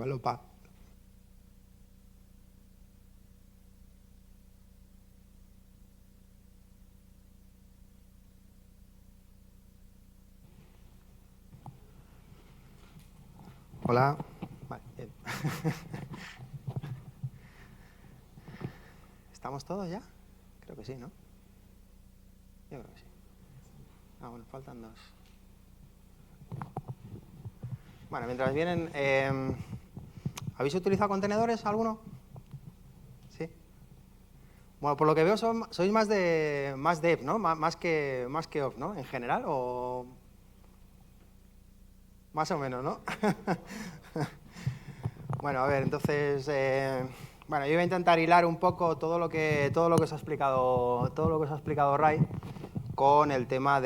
Developer. Hola. Vale, bien. ¿Estamos todos ya? Creo que sí, ¿no? Yo creo que sí. Ah, bueno, faltan dos. Bueno, mientras vienen... ¿habéis utilizado contenedores alguno? Sí. Bueno, por lo que veo sois más dev, ¿no? Más que off, ¿no? En general, o... Más o menos, ¿no? Bueno, a ver, entonces... bueno, yo voy a intentar hilar un poco todo lo que os ha explicado Ray con el tema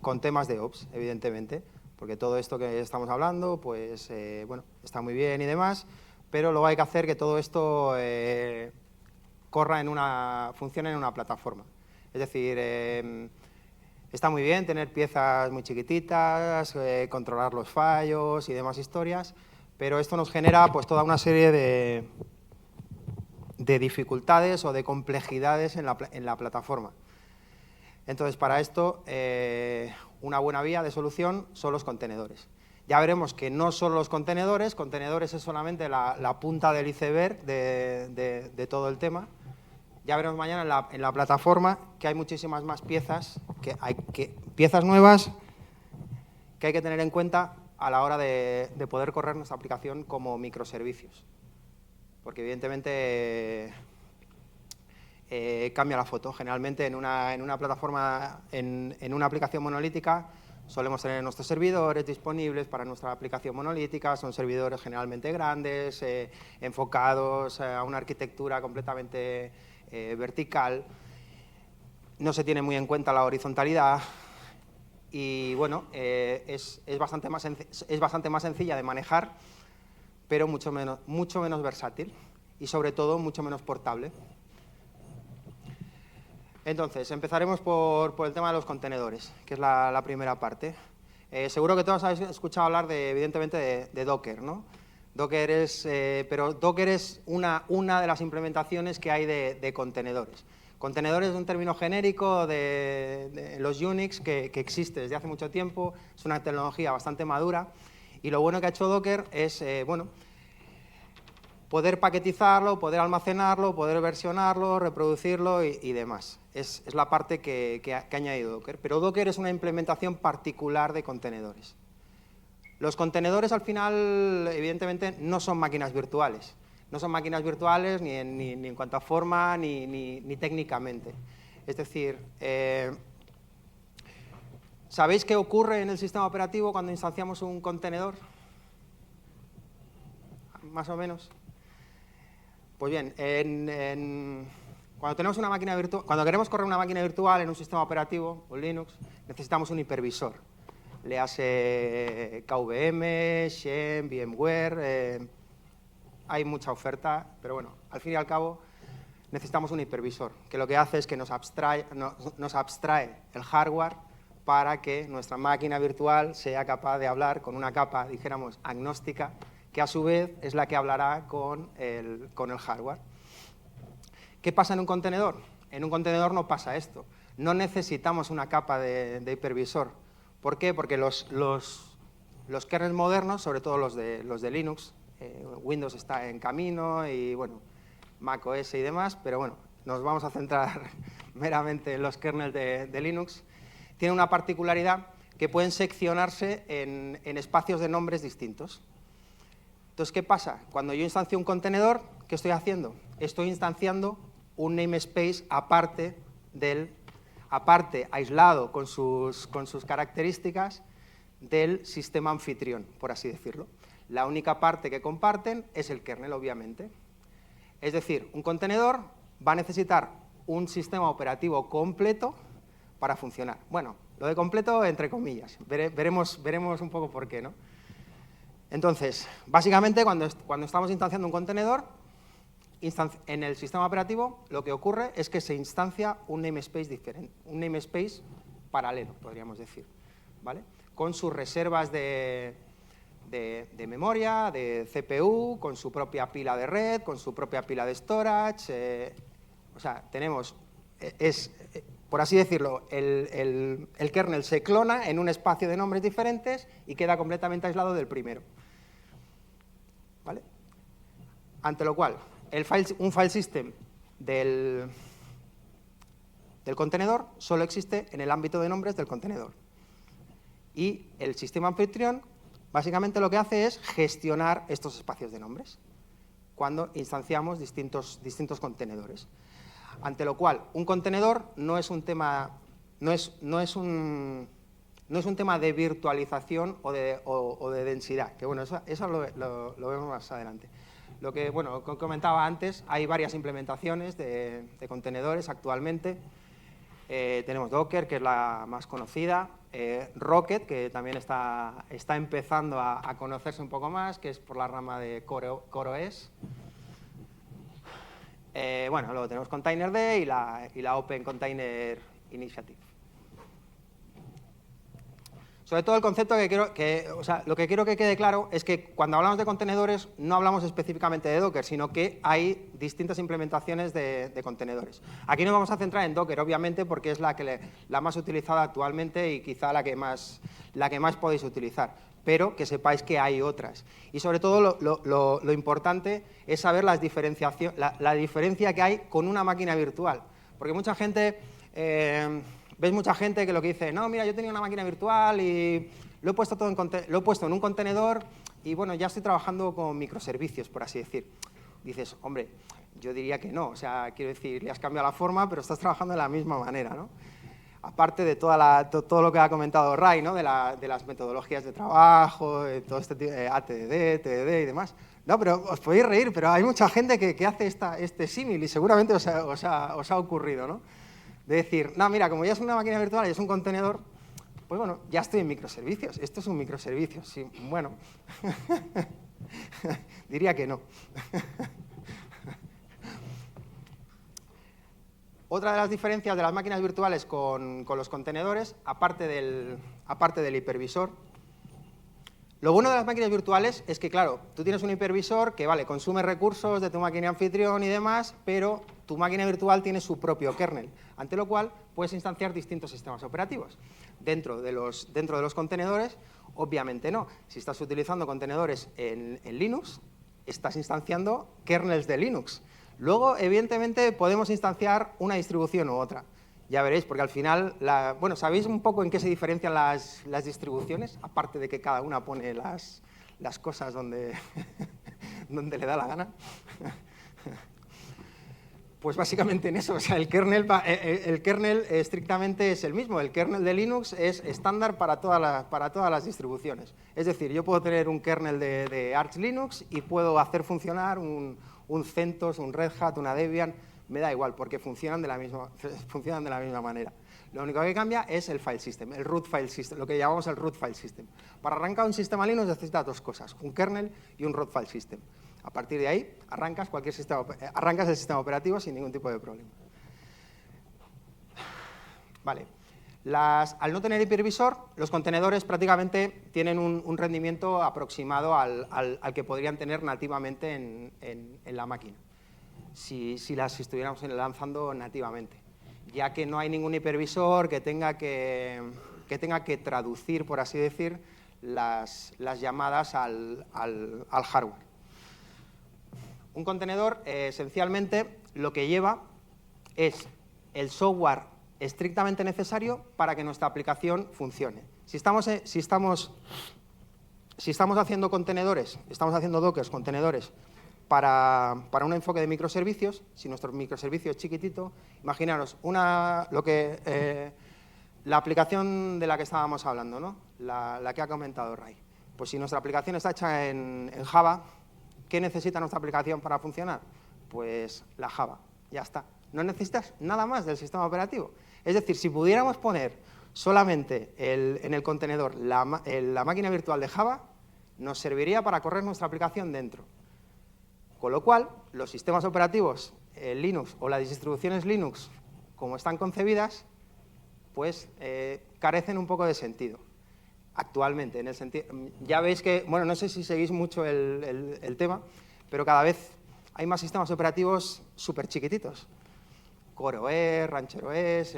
con temas de Ops, evidentemente, porque todo esto que estamos hablando, pues, bueno, está muy bien y demás, pero luego hay que hacer que todo esto funcione en una plataforma. Es decir, está muy bien tener piezas muy chiquititas, controlar los fallos y demás historias, pero esto nos genera pues toda una serie de dificultades o de complejidades en la plataforma. Entonces, para esto, una buena vía de solución son los contenedores. Ya veremos que no son los contenedores es solamente la punta del iceberg de todo el tema. Ya veremos mañana en la plataforma que hay muchísimas más piezas, piezas nuevas que hay que tener en cuenta a la hora de poder correr nuestra aplicación como microservicios. Porque evidentemente cambia la foto. Generalmente en una plataforma, en una aplicación monolítica, solemos tener nuestros servidores disponibles para nuestra aplicación monolítica, son servidores generalmente grandes, enfocados a una arquitectura completamente vertical, no se tiene muy en cuenta la horizontalidad y, bueno, es bastante más sencilla de manejar, pero mucho menos versátil y, sobre todo, mucho menos portable. Entonces, empezaremos por el tema de los contenedores, que es la primera parte. Seguro que todos habéis escuchado hablar, evidentemente, de Docker, ¿no? Pero Docker es una de las implementaciones que hay de contenedores. Contenedores es un término genérico de los Unix que existe desde hace mucho tiempo, es una tecnología bastante madura, y lo bueno que ha hecho Docker es, bueno, poder paquetizarlo, poder almacenarlo, poder versionarlo, reproducirlo y demás. Es la parte que ha añadido Docker. Pero Docker es una implementación particular de contenedores. Los contenedores, al final, evidentemente, no son máquinas virtuales. No son máquinas virtuales ni en cuanto a forma ni técnicamente. Es decir, ¿sabéis qué ocurre en el sistema operativo cuando instanciamos un contenedor? Más o menos. Pues bien, cuando tenemos una máquina virtual, cuando queremos correr una máquina virtual en un sistema operativo o Linux, necesitamos un hipervisor. Le hace KVM, Xen, VMware, hay mucha oferta, pero bueno, al fin y al cabo necesitamos un hipervisor, que lo que hace es que nos abstrae el hardware para que nuestra máquina virtual sea capaz de hablar con una capa, dijéramos, agnóstica, que a su vez es la que hablará con el hardware. ¿Qué pasa en un contenedor? En un contenedor no pasa esto. No necesitamos una capa de hipervisor. ¿Por qué? Porque los kernels modernos, sobre todo los de Linux, Windows está en camino y, bueno, Mac OS y demás, pero bueno, nos vamos a centrar meramente en los kernels de Linux, tienen una particularidad que pueden seccionarse en espacios de nombres distintos. Entonces, ¿qué pasa? Cuando yo instancio un contenedor, ¿qué estoy haciendo? Estoy instanciando un namespace aparte, aislado con sus características del sistema anfitrión, por así decirlo. La única parte que comparten es el kernel, obviamente. Es decir, un contenedor va a necesitar un sistema operativo completo para funcionar. Bueno, lo de completo entre comillas, veremos un poco por qué, ¿no? Entonces, básicamente, cuando estamos instanciando un contenedor, en el sistema operativo lo que ocurre es que se instancia un namespace diferente, un namespace paralelo, podríamos decir, ¿vale? Con sus reservas de de memoria, de CPU, con su propia pila de red, con su propia pila de storage. O sea, tenemos, por así decirlo, el kernel se clona en un espacio de nombres diferentes y queda completamente aislado del primero. ¿Vale? Ante lo cual, un file system del contenedor solo existe en el ámbito de nombres del contenedor. Y el sistema anfitrión básicamente lo que hace es gestionar estos espacios de nombres cuando instanciamos distintos contenedores. Ante lo cual, un contenedor no es un tema, no es un tema de virtualización o de densidad, que bueno, eso lo vemos más adelante. Lo que, bueno, como comentaba antes, hay varias implementaciones de contenedores actualmente. Tenemos Docker, que es la más conocida, Rocket, que también está empezando a conocerse un poco más, que es por la rama de CoreOS. Bueno, luego tenemos Containerd y la Open Container Initiative. Sobre todo el concepto o sea, lo que quiero que quede claro es que cuando hablamos de contenedores no hablamos específicamente de Docker, sino que hay distintas implementaciones de contenedores. Aquí nos vamos a centrar en Docker, obviamente, porque es la más utilizada actualmente y quizá la que más podéis utilizar, pero que sepáis que hay otras. Y sobre todo lo importante es saber la diferencia que hay con una máquina virtual, porque mucha gente... Veis mucha gente que lo que dice, no, mira, yo tenía una máquina virtual y lo he puesto en un contenedor y bueno, ya estoy trabajando con microservicios, por así decir. Dices, hombre, yo diría que no, o sea, quiero decir, le has cambiado la forma, pero estás trabajando de la misma manera, ¿no? Aparte de todo lo que ha comentado Ray, ¿no? De las metodologías de trabajo, de todo este tipo de ATDD, TDD y demás. No, pero os podéis reír, pero hay mucha gente que hace este símil y seguramente os ha ocurrido, ¿no? De decir, no, mira, como ya es una máquina virtual y es un contenedor, pues bueno, ya estoy en microservicios. Esto es un microservicio, sí, bueno, diría que no. Otra de las diferencias de las máquinas virtuales con los contenedores, aparte del hipervisor, lo bueno de las máquinas virtuales es que, claro, tú tienes un hipervisor que, vale, consume recursos de tu máquina anfitrión y demás, pero tu máquina virtual tiene su propio kernel, ante lo cual puedes instanciar distintos sistemas operativos. Dentro de los contenedores, obviamente no. Si estás utilizando contenedores en Linux, estás instanciando kernels de Linux. Luego, evidentemente, podemos instanciar una distribución u otra. Ya veréis, porque al final, bueno, ¿sabéis un poco en qué se diferencian las distribuciones? Aparte de que cada una pone las cosas donde le da la gana. Pues básicamente en eso, o sea, el kernel estrictamente es el mismo. El kernel de Linux es estándar para todas las distribuciones. Es decir, yo puedo tener un kernel de Arch Linux y puedo hacer funcionar un CentOS, un Red Hat, una Debian. Me da igual, porque funcionan de la misma manera. Lo único que cambia es el file system, el root file system, lo que llamamos el root file system. Para arrancar un sistema Linux necesitas dos cosas, un kernel y un root file system. A partir de ahí, arrancas el sistema operativo sin ningún tipo de problema. Vale. Al no tener hipervisor, los contenedores prácticamente tienen un rendimiento aproximado al que podrían tener nativamente en la máquina. Si las estuviéramos lanzando nativamente, ya que no hay ningún hipervisor que tenga que traducir, por así decir, las llamadas al hardware. Un contenedor, esencialmente, lo que lleva es el software estrictamente necesario para que nuestra aplicación funcione. Si estamos haciendo contenedores, estamos haciendo dockers, contenedores, para un enfoque de microservicios, si nuestro microservicio es chiquitito, imaginaros la aplicación de la que estábamos hablando, ¿no? La que ha comentado Ray. Pues si nuestra aplicación está hecha en Java, ¿qué necesita nuestra aplicación para funcionar? Pues la Java, ya está. No necesitas nada más del sistema operativo. Es decir, si pudiéramos poner solamente en el contenedor la máquina virtual de Java, nos serviría para correr nuestra aplicación dentro. Con lo cual, los sistemas operativos Linux o las distribuciones Linux, como están concebidas, pues carecen un poco de sentido. actualmente, en el sentido, ya veis que, bueno, no sé si seguís mucho el tema, pero cada vez hay más sistemas operativos súper chiquititos. CoreOS, RancherOS,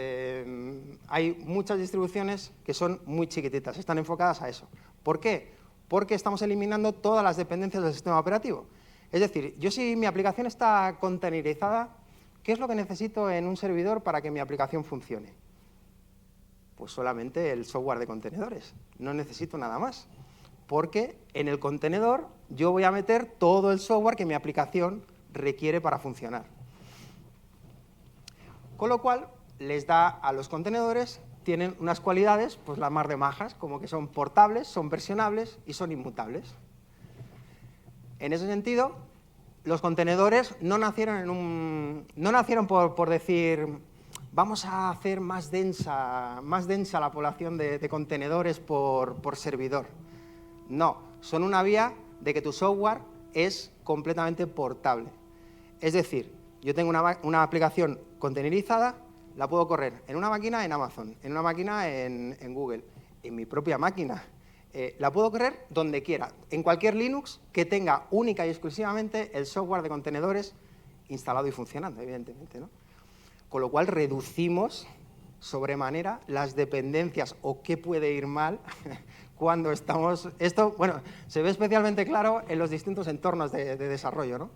hay muchas distribuciones que son muy chiquititas, están enfocadas a eso. ¿Por qué? Porque estamos eliminando todas las dependencias del sistema operativo. Es decir, yo si mi aplicación está containerizada, ¿qué es lo que necesito en un servidor para que mi aplicación funcione? Pues solamente el software de contenedores, no necesito nada más, porque en el contenedor yo voy a meter todo el software que mi aplicación requiere para funcionar. Con lo cual, les da a los contenedores, tienen unas cualidades, pues las más de majas, como que son portables, son versionables y son inmutables. En ese sentido, los contenedores no nacieron, por decir, vamos a hacer más densa la población de contenedores por servidor. No, son una vía de que tu software es completamente portable. Es decir, yo tengo una aplicación containerizada, la puedo correr en una máquina en Amazon, en una máquina en Google, en mi propia máquina. La puedo correr donde quiera, en cualquier Linux que tenga única y exclusivamente el software de contenedores instalado y funcionando, evidentemente, ¿no? Con lo cual reducimos sobremanera las dependencias o qué puede ir mal cuando estamos... Esto, bueno, se ve especialmente claro en los distintos entornos de desarrollo, ¿no?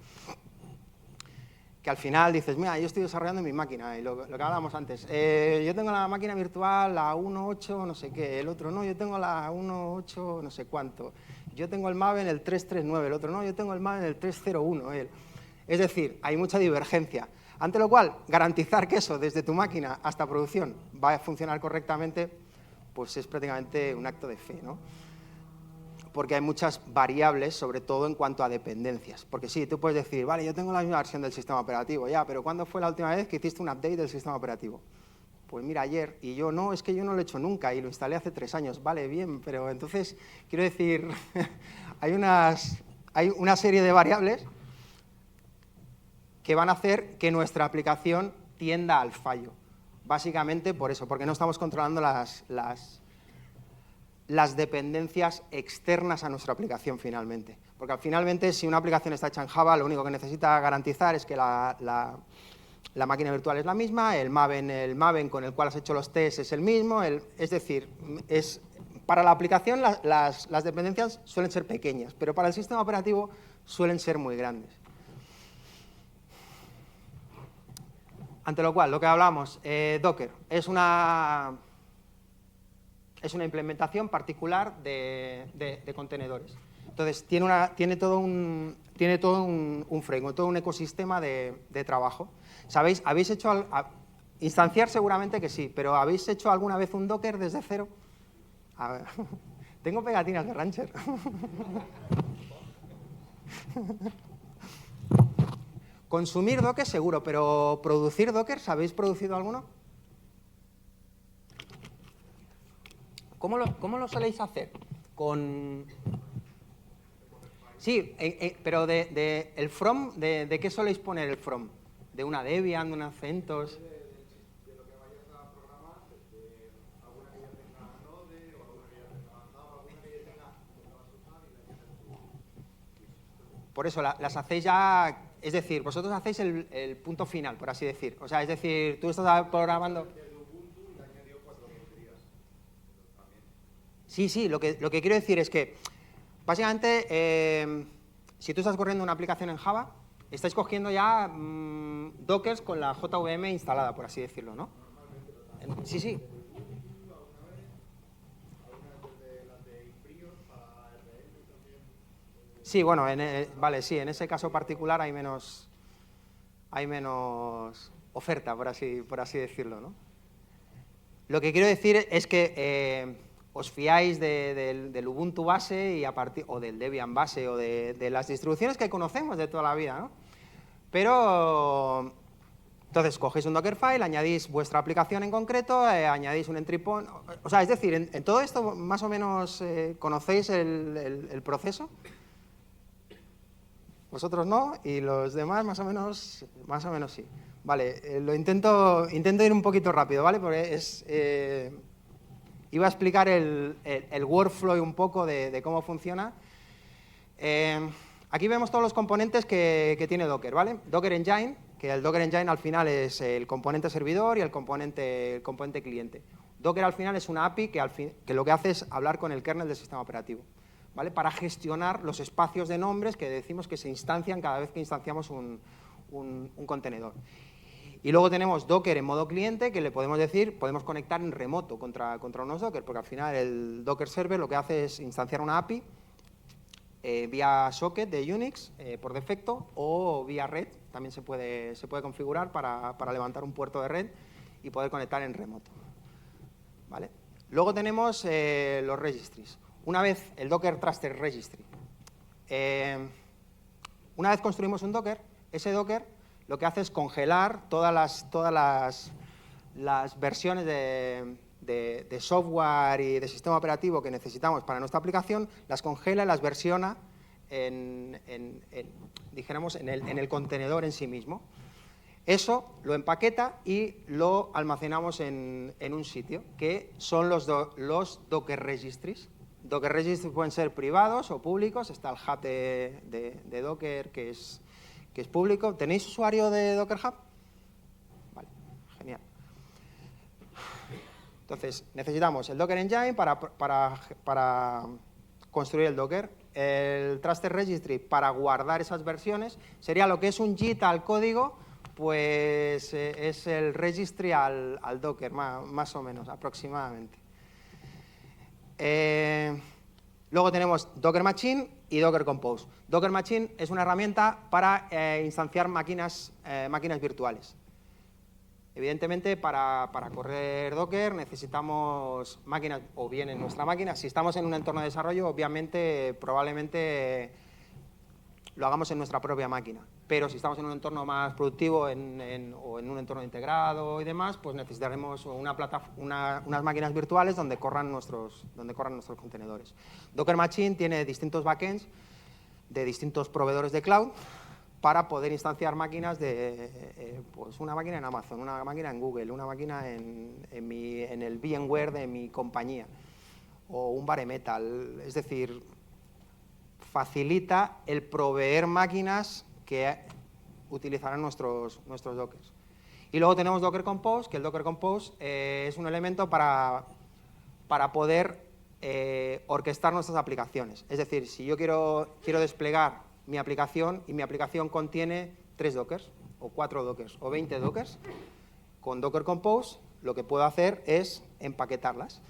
Que al final dices, mira, yo estoy desarrollando en mi máquina, y lo que hablábamos antes, yo tengo la máquina virtual, la 1.8, no sé qué, el otro no, yo tengo la 1.8, no sé cuánto, yo tengo el Maven el 3.3.9, el otro no, yo tengo el Maven el 3.0.1. Es decir, hay mucha divergencia, ante lo cual, garantizar que eso, desde tu máquina hasta producción, va a funcionar correctamente, pues es prácticamente un acto de fe, ¿no? Porque hay muchas variables, sobre todo en cuanto a dependencias. Porque sí, tú puedes decir, vale, yo tengo la misma versión del sistema operativo, ya, pero ¿cuándo fue la última vez que hiciste un update del sistema operativo? Pues mira, ayer, y yo, no, es que yo no lo he hecho nunca, y lo instalé hace 3 años. Vale, bien, pero entonces, quiero decir, hay una serie de variables que van a hacer que nuestra aplicación tienda al fallo. Básicamente por eso, porque no estamos controlando las dependencias externas a nuestra aplicación finalmente. Porque finalmente, si una aplicación está hecha en Java, lo único que necesita garantizar es que la máquina virtual es la misma, el Maven con el cual has hecho los tests es el mismo, es decir, para la aplicación las dependencias suelen ser pequeñas, pero para el sistema operativo suelen ser muy grandes. Ante lo cual, lo que hablamos, Docker es una implementación particular de contenedores. Entonces, tiene todo un framework, todo un ecosistema de trabajo. ¿Sabéis? ¿Habéis hecho instanciar seguramente que sí, pero ¿habéis hecho alguna vez un Docker desde cero? A ver, tengo pegatinas de Rancher. Consumir Docker seguro, pero producir Docker, ¿habéis producido alguno? ¿Cómo lo soléis hacer? Sí, pero el from, ¿de qué soléis poner el from? ¿De una Debian, de una CentOS? De lo que vayas a programar, de alguna que ya tenga Node, o alguna que ya tenga Java, alguna que ya tenga que vas a usar y la añades. Por eso, las hacéis ya, es decir, vosotros hacéis el punto final, por así decir. O sea, es decir, tú estás programando... Sí, lo que quiero decir es que, básicamente, si tú estás corriendo una aplicación en Java, estáis cogiendo ya Dockers con la JVM instalada, por así decirlo, ¿no? Sí. Sí, bueno, vale, sí, en ese caso particular hay menos oferta, por así decirlo, ¿no? Lo que quiero decir es que os fiáis del Ubuntu base o del Debian base o de las distribuciones que conocemos de toda la vida, ¿no? Pero, entonces, cogéis un Dockerfile, añadís vuestra aplicación en concreto, añadís un entry point, o sea, es decir, en todo esto más o menos conocéis el proceso. Vosotros no, y los demás más o menos sí. Vale, intento ir un poquito rápido, ¿vale? Porque Iba a explicar el workflow un poco de cómo funciona. Aquí vemos todos los componentes que tiene Docker, ¿vale? Docker Engine, que el Docker Engine al final es el componente servidor y el componente cliente. Docker al final es una API que lo que hace es hablar con el kernel del sistema operativo, ¿vale? Para gestionar los espacios de nombres que decimos que se instancian cada vez que instanciamos un contenedor. Y luego tenemos Docker en modo cliente, que le podemos decir, podemos conectar en remoto contra unos Docker, porque al final el Docker Server lo que hace es instanciar una API vía socket de Unix por defecto, o vía red, también se puede configurar para levantar un puerto de red y poder conectar en remoto, ¿vale? Luego tenemos los registries. Una vez el Docker Truster Registry, una vez construimos un Docker, ese Docker lo que hace es congelar todas las versiones de software y de sistema operativo que necesitamos para nuestra aplicación, las congela y las versiona dijéramos, en el contenedor en sí mismo. Eso lo empaqueta y lo almacenamos en un sitio, que son los Docker Registries. Docker Registries pueden ser privados o públicos. Está el hub de Docker, que es público. ¿Tenéis usuario de Docker Hub? Vale, genial. Entonces, necesitamos el Docker Engine para construir el Docker, el Truster Registry para guardar esas versiones. Sería lo que es un JIT al código, pues es el registry al Docker, más o menos, aproximadamente. Luego tenemos Docker Machine y Docker Compose. Docker Machine es una herramienta para instanciar máquinas virtuales. Evidentemente, para correr Docker necesitamos máquinas, o bien en nuestra máquina. Si estamos en un entorno de desarrollo, obviamente, probablemente lo hagamos en nuestra propia máquina. Pero si estamos en un entorno más productivo o en un entorno integrado y demás, pues necesitaremos unas máquinas virtuales donde corran nuestros contenedores. Docker Machine tiene distintos backends de distintos proveedores de cloud para poder instanciar máquinas pues una máquina en Amazon, una máquina en Google, una máquina en el VMware de mi compañía, o un bare metal. Es decir, facilita el proveer máquinas que utilizarán nuestros Dockers. Y luego tenemos Docker Compose, que el Docker Compose es un elemento para poder orquestar nuestras aplicaciones. Es decir, si yo quiero desplegar mi aplicación y mi aplicación contiene 3 Dockers, o 4 Dockers, o 20 Dockers, con Docker Compose lo que puedo hacer es empaquetarlas.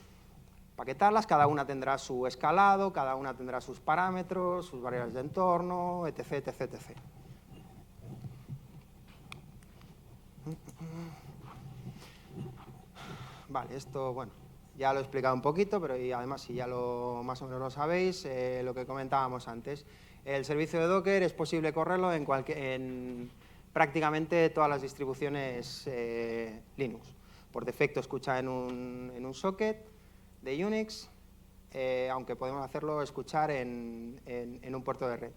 Cada una tendrá su escalado, cada una tendrá sus parámetros, sus variables de entorno, etc, etc, etc. Vale, esto, bueno, ya lo he explicado un poquito, pero además, si ya más o menos lo sabéis, lo que comentábamos antes. El servicio de Docker es posible correrlo en prácticamente todas las distribuciones Linux. Por defecto escucha en un socket de Unix, aunque podemos hacerlo escuchar en un puerto de red.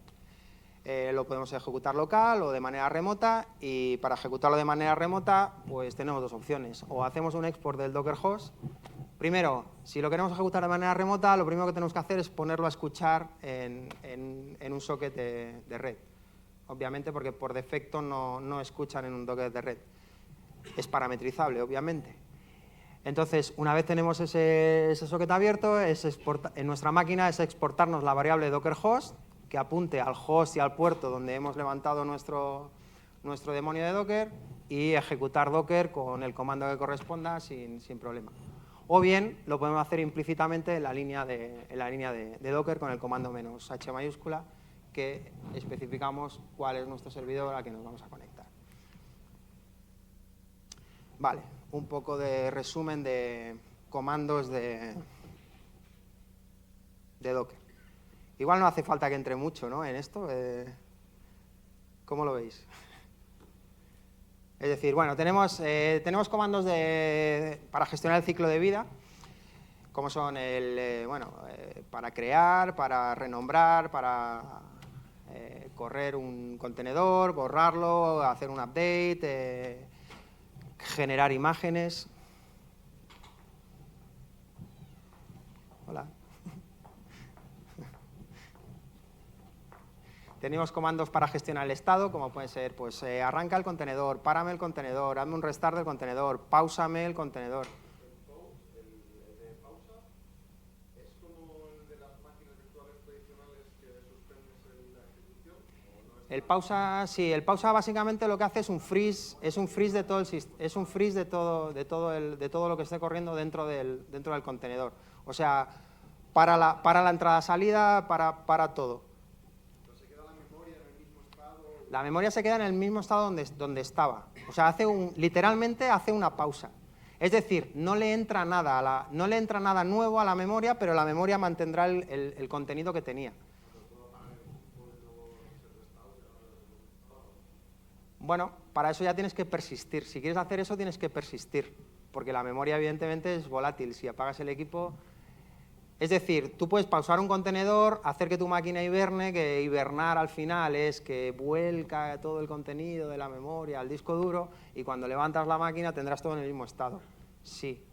Lo podemos ejecutar local o de manera remota, y para ejecutarlo de manera remota pues tenemos dos opciones. O hacemos un export del Docker host. Primero, si lo queremos ejecutar de manera remota, lo primero que tenemos que hacer es ponerlo a escuchar en un socket de red. Obviamente, porque por defecto no escuchan en un Docker de red. Es parametrizable, obviamente. Entonces, una vez tenemos ese socket abierto, en nuestra máquina es exportarnos la variable Docker host, que apunte al host y al puerto donde hemos levantado nuestro demonio de Docker, y ejecutar Docker con el comando que corresponda sin problema. O bien lo podemos hacer implícitamente en la línea de Docker con el comando -h mayúscula, que especificamos cuál es nuestro servidor al que nos vamos a conectar. Vale, un poco de resumen de comandos de Docker. Igual no hace falta que entre mucho, ¿no?, en esto. ¿Cómo lo veis? Es decir, bueno, tenemos comandos para gestionar el ciclo de vida, como son para crear, para renombrar, para correr un contenedor, borrarlo, hacer un update, generar imágenes. Hola. Tenemos comandos para gestionar el estado, como puede ser, pues, arranca el contenedor, párame el contenedor, hazme un restart del contenedor, páusame el contenedor. El de pausa es como el de las máquinas virtuales tradicionales que suspendes la ejecución, ¿o no es? El pausa, sí, el pausa básicamente lo que hace es un freeze de todo el es un freeze de todo lo que esté corriendo dentro del contenedor. O sea, para la entrada-salida, para todo. La memoria se queda en el mismo estado donde estaba. O sea, literalmente hace una pausa. Es decir, no le entra nada nuevo a la memoria, pero la memoria mantendrá el contenido que tenía. Bueno, para eso ya tienes que persistir. Si quieres hacer eso, tienes que persistir, porque la memoria, evidentemente, es volátil. Si apagas el equipo... Es decir, tú puedes pausar un contenedor, hacer que tu máquina hiberne, que hibernar al final es que vuelca todo el contenido de la memoria al disco duro, y cuando levantas la máquina tendrás todo en el mismo estado. Sí,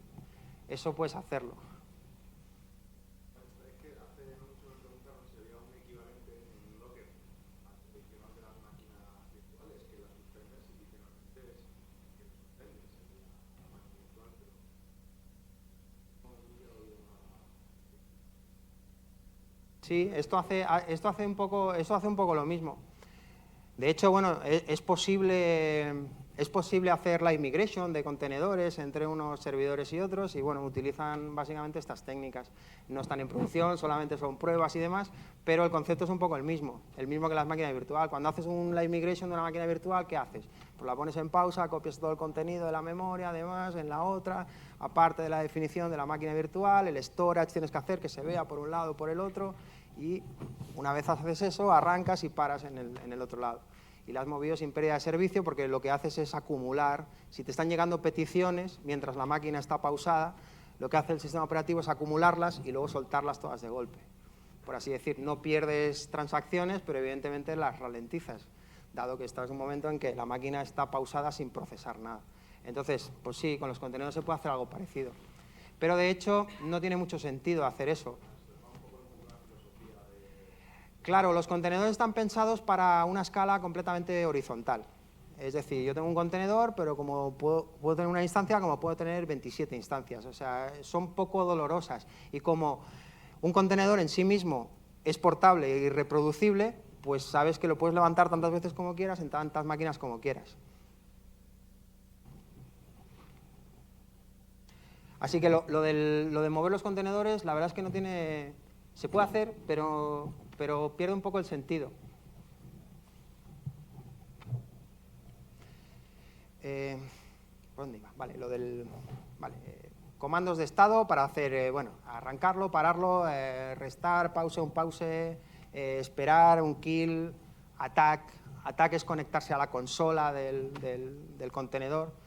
eso puedes hacerlo. Es que hace no mucho me preguntaron si había un equivalente en Docker adicional de las máquinas virtuales, que las suspendes y literalmente es que suspendes la máquina virtual, pero no he oído nada. Sí, esto hace un poco lo mismo. De hecho, bueno, es posible hacer live migration de contenedores entre unos servidores y otros, y bueno, utilizan básicamente estas técnicas. No están en producción, solamente son pruebas y demás, pero el concepto es un poco el mismo que las máquinas virtuales. Cuando haces un live migration de una máquina virtual, ¿qué haces? Pues la pones en pausa, copias todo el contenido de la memoria, además, en la otra, aparte de la definición de la máquina virtual, el storage tienes que hacer que se vea por un lado o por el otro, y una vez haces eso, arrancas y paras en el otro lado. Y la has movido sin pérdida de servicio, porque lo que haces es acumular. Si te están llegando peticiones mientras la máquina está pausada, lo que hace el sistema operativo es acumularlas y luego soltarlas todas de golpe. Por así decir, no pierdes transacciones, pero evidentemente las ralentizas, dado que estás en un momento en que la máquina está pausada sin procesar nada. Entonces, pues sí, con los contenedores se puede hacer algo parecido. Pero de hecho, no tiene mucho sentido hacer eso. Claro, los contenedores están pensados para una escala completamente horizontal. Es decir, yo tengo un contenedor, pero como puedo tener una instancia, como puedo tener 27 instancias. O sea, son poco dolorosas. Y como un contenedor en sí mismo es portable y reproducible, pues sabes que lo puedes levantar tantas veces como quieras, en tantas máquinas como quieras. Así que lo de mover los contenedores, la verdad es que no tiene... Se puede hacer, pero pierde un poco el sentido. ¿Por dónde iba? Vale, comandos de estado para hacer, bueno, arrancarlo, pararlo, restar, pause, un pause, esperar, un kill, attack. Attack es conectarse a la consola del contenedor,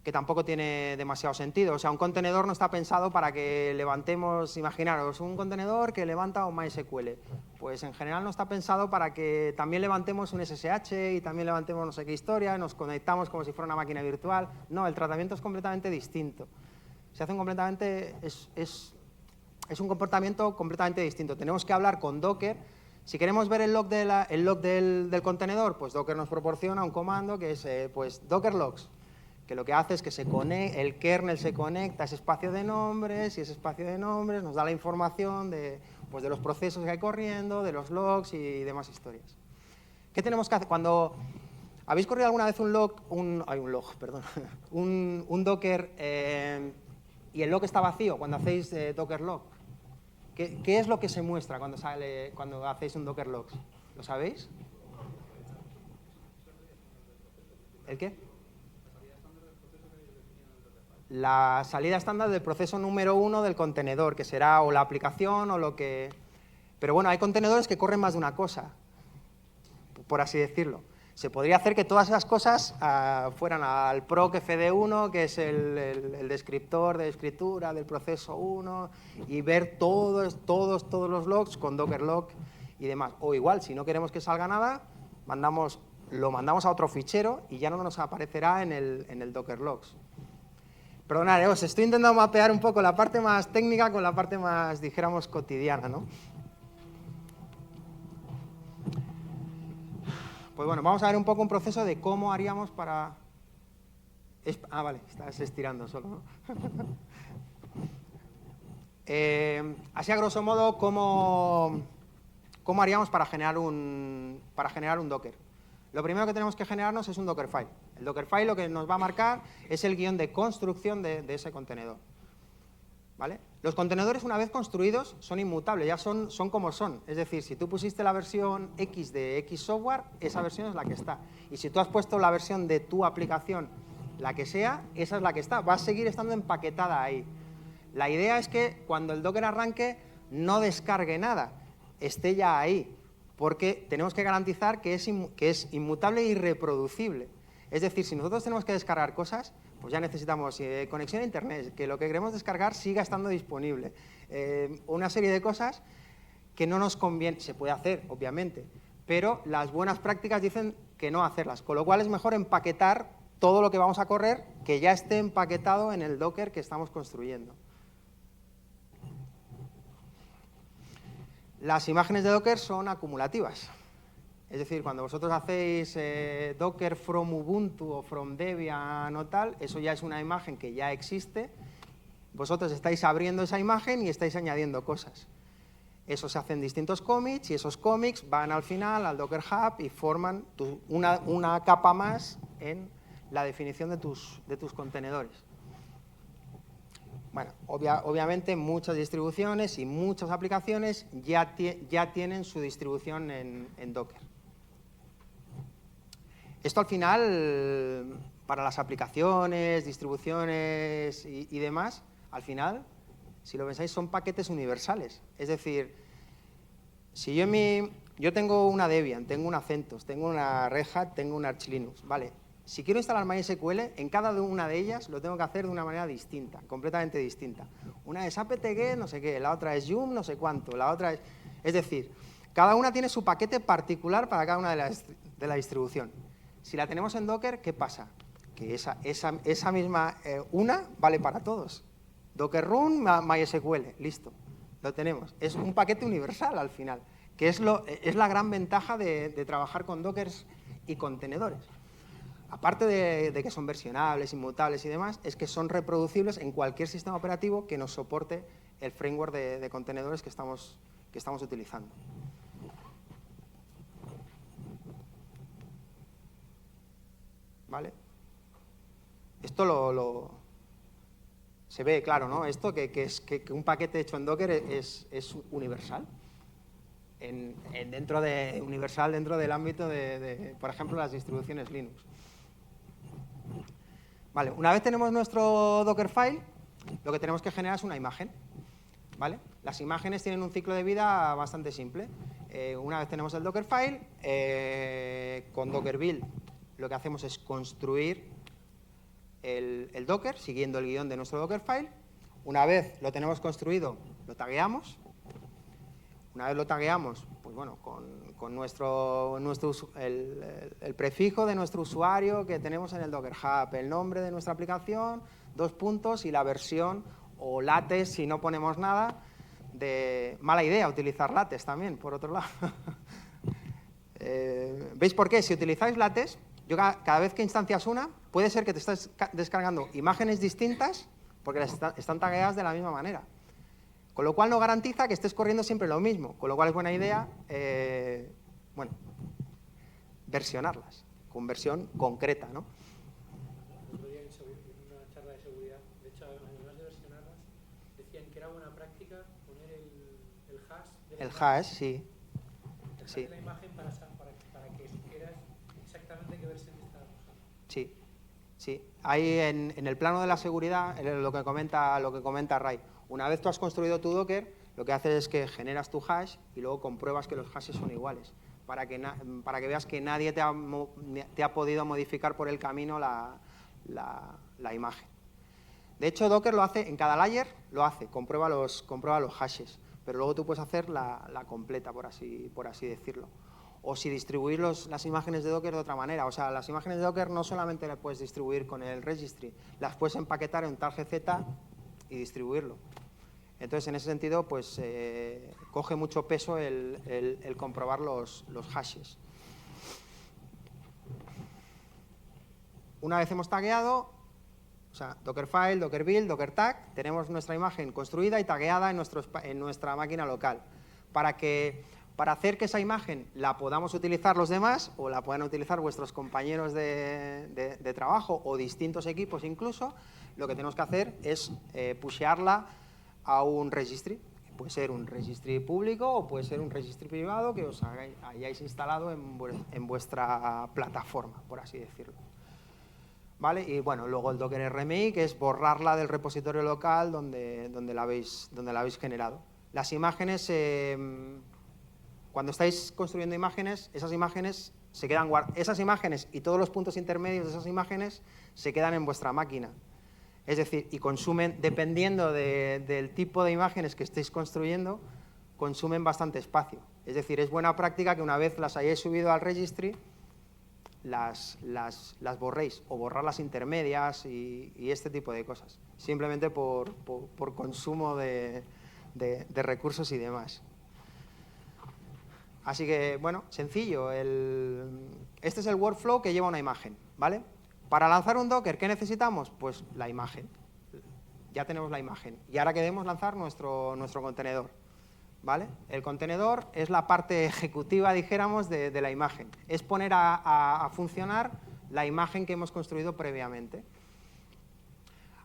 que tampoco tiene demasiado sentido. O sea, un contenedor no está pensado para que levantemos, imaginaros, un contenedor que levanta un MySQL. Pues en general no está pensado para que también levantemos un SSH y también levantemos no sé qué historia, nos conectamos como si fuera una máquina virtual. No, el tratamiento es completamente distinto. Se hace es un comportamiento completamente distinto. Tenemos que hablar con Docker. Si queremos ver el log del contenedor, pues Docker nos proporciona un comando que es pues Docker logs, que lo que hace es que el kernel se conecta a ese espacio de nombres, y ese espacio de nombres nos da la información de los procesos que hay corriendo, de los logs y demás historias. ¿Qué tenemos que hacer? Cuando habéis corrido alguna vez un Docker y el log está vacío, cuando hacéis Docker log, ¿qué es lo que se muestra cuando hacéis un Docker log? ¿Lo sabéis? ¿El qué? La salida estándar del proceso número 1 del contenedor, que será o la aplicación o lo que... Pero bueno, hay contenedores que corren más de una cosa, por así decirlo. Se podría hacer que todas esas cosas fueran al proc fd1, que es el descriptor de escritura del proceso 1, y ver todos los logs con Docker log y demás. O igual, si no queremos que salga nada, lo mandamos a otro fichero y ya no nos aparecerá en el Docker logs. Perdonad, os estoy intentando mapear un poco la parte más técnica con la parte más, dijéramos, cotidiana, ¿no? Pues bueno, vamos a ver un poco un proceso de cómo haríamos para... vale, estás estirando solo, ¿no? Así a grosso modo, ¿cómo haríamos para generar un Docker? Lo primero que tenemos que generarnos es un Dockerfile. El Dockerfile lo que nos va a marcar es el guión de construcción de ese contenedor, ¿vale? Los contenedores, una vez construidos, son inmutables, ya son como son. Es decir, si tú pusiste la versión X de X software, esa versión es la que está. Y si tú has puesto la versión de tu aplicación, la que sea, esa es la que está. Va a seguir estando empaquetada ahí. La idea es que cuando el Docker arranque, no descargue nada, esté ya ahí, porque tenemos que garantizar que es inmutable e irreproducible. Es decir, si nosotros tenemos que descargar cosas, pues ya necesitamos conexión a Internet, que lo que queremos descargar siga estando disponible. Una serie de cosas que no nos conviene, se puede hacer, obviamente, pero las buenas prácticas dicen que no hacerlas, con lo cual es mejor empaquetar todo lo que vamos a correr, que ya esté empaquetado en el Docker que estamos construyendo. Las imágenes de Docker son acumulativas. Es decir, cuando vosotros hacéis Docker from Ubuntu o from Debian o tal, eso ya es una imagen que ya existe. Vosotros estáis abriendo esa imagen y estáis añadiendo cosas. Eso se hace en distintos commits y esos commits van al final al Docker Hub y forman una capa más en la definición de tus contenedores. Bueno, obviamente muchas distribuciones y muchas aplicaciones ya tienen su distribución en Docker. Esto al final, para las aplicaciones, distribuciones y demás, al final, si lo pensáis, son paquetes universales. Es decir, si yo tengo una Debian, tengo una CentOS, tengo una Red Hat, tengo un Arch Linux, ¿vale? Si quiero instalar MySQL, en cada una de ellas lo tengo que hacer de una manera distinta, completamente distinta. Una es apt-get, no sé qué, la otra es yum, no sé cuánto, la otra es... Es decir, cada una tiene su paquete particular para cada una de la distribución. Si la tenemos en Docker, ¿qué pasa? Que esa misma una vale para todos. Docker run, MySQL, listo, lo tenemos. Es un paquete universal al final, que es la gran ventaja de trabajar con Dockers y contenedores. Aparte de que son versionables, inmutables y demás, es que son reproducibles en cualquier sistema operativo que nos soporte el framework de contenedores que estamos utilizando. ¿Vale? Esto se ve claro, ¿no? Esto que un paquete hecho en Docker es universal. Universal dentro del ámbito de, por ejemplo, las distribuciones Linux. Vale, una vez tenemos nuestro Dockerfile, lo que tenemos que generar es una imagen, ¿vale? Las imágenes tienen un ciclo de vida bastante simple. Una vez tenemos el Dockerfile, con Docker Build lo que hacemos es construir el Docker siguiendo el guión de nuestro Dockerfile. Una vez lo tenemos construido, lo tagueamos. Una vez lo tagueamos, pues bueno, con el prefijo de nuestro usuario que tenemos en el Docker Hub, el nombre de nuestra aplicación, 2 puntos y la versión o lates si no ponemos nada. Mala idea utilizar lates también, por otro lado. ¿Veis por qué? Si utilizáis lates, cada vez que instancias una, puede ser que te estés descargando imágenes distintas porque las están tagueadas de la misma manera. Con lo cual no garantiza que estés corriendo siempre lo mismo, con lo cual es buena idea, versionarlas, con versión concreta, ¿no? El otro día en una charla de seguridad, de hecho, además de versionarlas, decían que era buena práctica poner el hash. El hash, sí. El hash de la imagen para que supieras exactamente qué versión estaba usando. Sí, sí. Ahí en el plano de la seguridad, lo que comenta Ray. Una vez tú has construido tu Docker, lo que haces es que generas tu hash y luego compruebas que los hashes son iguales, para que veas que nadie te ha podido modificar por el camino la imagen. De hecho, Docker lo hace, en cada layer lo hace, comprueba los hashes, pero luego tú puedes hacer la completa, por así decirlo. o si distribuir las imágenes de Docker de otra manera. O sea, las imágenes de Docker no solamente las puedes distribuir con el registry, las puedes empaquetar en tal GZ y distribuirlo. Entonces, en ese sentido, pues coge mucho peso el comprobar los hashes. Una vez hemos tagueado, o sea, Dockerfile, Docker build, Docker tag, tenemos nuestra imagen construida y tagueada en nuestra máquina local. Para hacer que esa imagen la podamos utilizar los demás o la puedan utilizar vuestros compañeros de trabajo o distintos equipos incluso, lo que tenemos que hacer es pushearla a un registry. Puede ser un registry público o puede ser un registry privado que os hayáis instalado en vuestra plataforma, por así decirlo. ¿Vale? Y bueno, luego el Docker RMI, que es borrarla del repositorio local donde la habéis generado. Las imágenes, cuando estáis construyendo imágenes, esas imágenes se quedan esas imágenes y todos los puntos intermedios de esas imágenes se quedan en vuestra máquina. Es decir, y consumen, dependiendo del tipo de imágenes que estéis construyendo, consumen bastante espacio. Es decir, es buena práctica que una vez las hayáis subido al registry, las borréis o borrar las intermedias y este tipo de cosas, simplemente por consumo de recursos y demás. Así que, bueno, sencillo. Este es el workflow que lleva una imagen, ¿vale? Para lanzar un Docker, ¿qué necesitamos? Pues la imagen. Ya tenemos la imagen. Y ahora queremos lanzar nuestro contenedor, ¿vale? El contenedor es la parte ejecutiva, dijéramos, de la imagen. Es poner a funcionar la imagen que hemos construido previamente.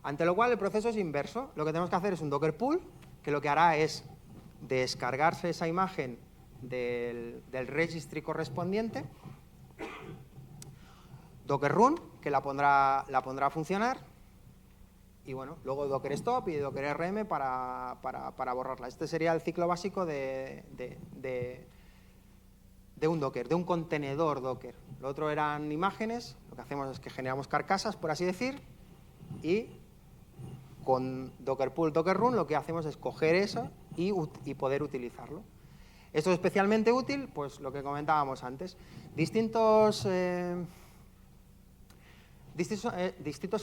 Ante lo cual el proceso es inverso. Lo que tenemos que hacer es un Docker pull, que lo que hará es descargarse esa imagen del registry correspondiente. Docker run, que la pondrá a funcionar. Y bueno, luego Docker stop y Docker RM para borrarla. Este sería el ciclo básico de un Docker, de un contenedor Docker. Lo otro eran imágenes, lo que hacemos es que generamos carcasas, por así decir, y con Docker pull, Docker run lo que hacemos es coger eso y poder utilizarlo. Esto es especialmente útil, pues lo que comentábamos antes. Distintos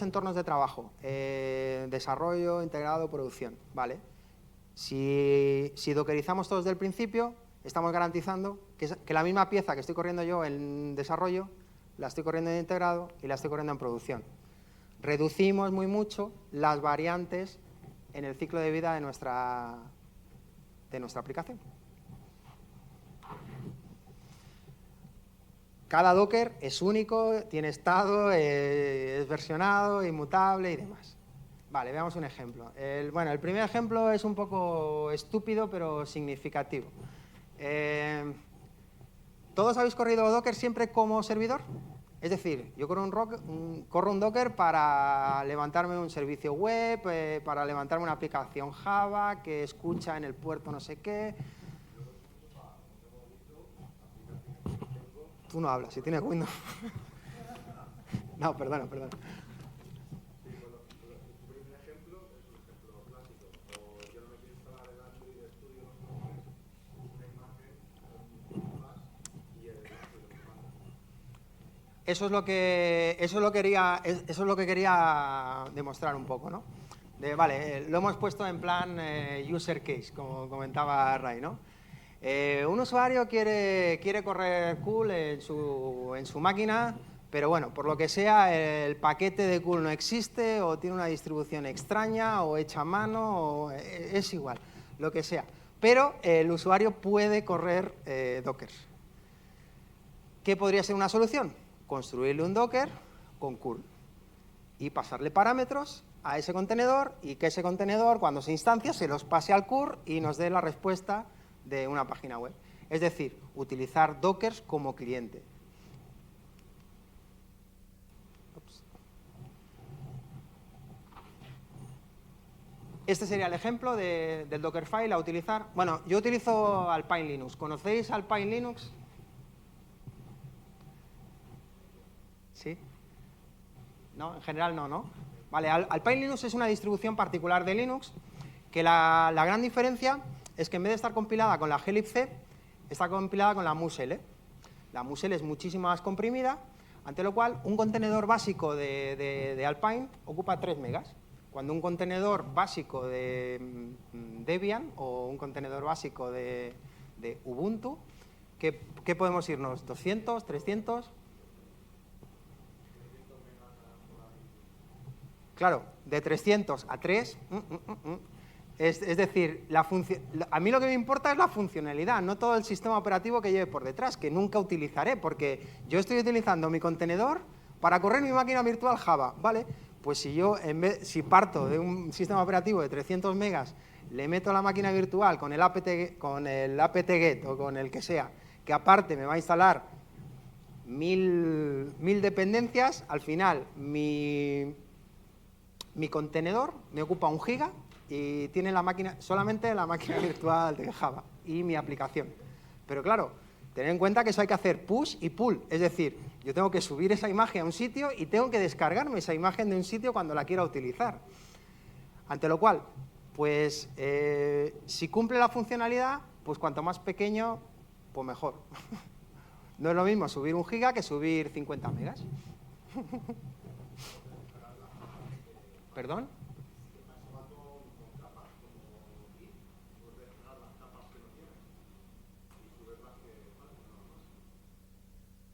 entornos de trabajo, desarrollo, integrado, producción, ¿vale? Si dockerizamos todos desde el principio, estamos garantizando que la misma pieza que estoy corriendo yo en desarrollo, la estoy corriendo en integrado y la estoy corriendo en producción. Reducimos muy mucho las variantes en el ciclo de vida de nuestra aplicación. Cada Docker es único, tiene estado, es versionado, inmutable y demás. Vale, veamos un ejemplo. El primer ejemplo es un poco estúpido, pero significativo. ¿Todos habéis corrido Docker siempre como servidor? Es decir, yo corro un Docker para levantarme un servicio web, para levantarme una aplicación Java que escucha en el puerto no sé qué. Tú no hablas, si tienes Windows. No, perdona. Sí, bueno, tu primer ejemplo es un ejemplo clásico. O yo no me quiero instalar el Android Studio, una imagen, un más y el Android de mando. Eso es lo que quería demostrar un poco, ¿no? Vale, lo hemos puesto en plan user case, como comentaba Ray, ¿no? Un usuario quiere correr curl en su máquina, pero bueno, por lo que sea, el paquete de curl no existe, o tiene una distribución extraña, o hecha a mano, o es igual, lo que sea. Pero el usuario puede correr Docker. ¿Qué podría ser una solución? Construirle un Docker con curl y pasarle parámetros a ese contenedor y que ese contenedor, cuando se instancia, se los pase al curl y nos dé la respuesta de una página web. Es decir, utilizar Dockers como cliente. Este sería el ejemplo del Dockerfile a utilizar. Bueno, yo utilizo Alpine Linux. ¿Conocéis Alpine Linux? ¿Sí? No, en general no, ¿no? Vale, Alpine Linux es una distribución particular de Linux que la gran diferencia es que en vez de estar compilada con la glibc, está compilada con la musl. La Muscle es muchísimo más comprimida, ante lo cual un contenedor básico de Alpine ocupa 3 megas, cuando un contenedor básico de Debian o un contenedor básico de Ubuntu, ¿qué podemos irnos? ¿200, 300? Claro, de 300 a 3, es decir, a mí lo que me importa es la funcionalidad, no todo el sistema operativo que lleve por detrás, que nunca utilizaré, porque yo estoy utilizando mi contenedor para correr mi máquina virtual Java, ¿vale? Pues si parto de un sistema operativo de 300 megas, le meto la máquina virtual con el apt-get o con el que sea, que aparte me va a instalar 1000 dependencias, al final mi contenedor me ocupa 1 giga y tiene solamente la máquina virtual de Java y mi aplicación. Pero claro, tened en cuenta que eso hay que hacer push y pull, es decir, yo tengo que subir esa imagen a un sitio y tengo que descargarme esa imagen de un sitio cuando la quiera utilizar. Ante lo cual, pues si cumple la funcionalidad, pues cuanto más pequeño, pues mejor. No es lo mismo subir 1 giga que subir 50 megas. ¿Perdón?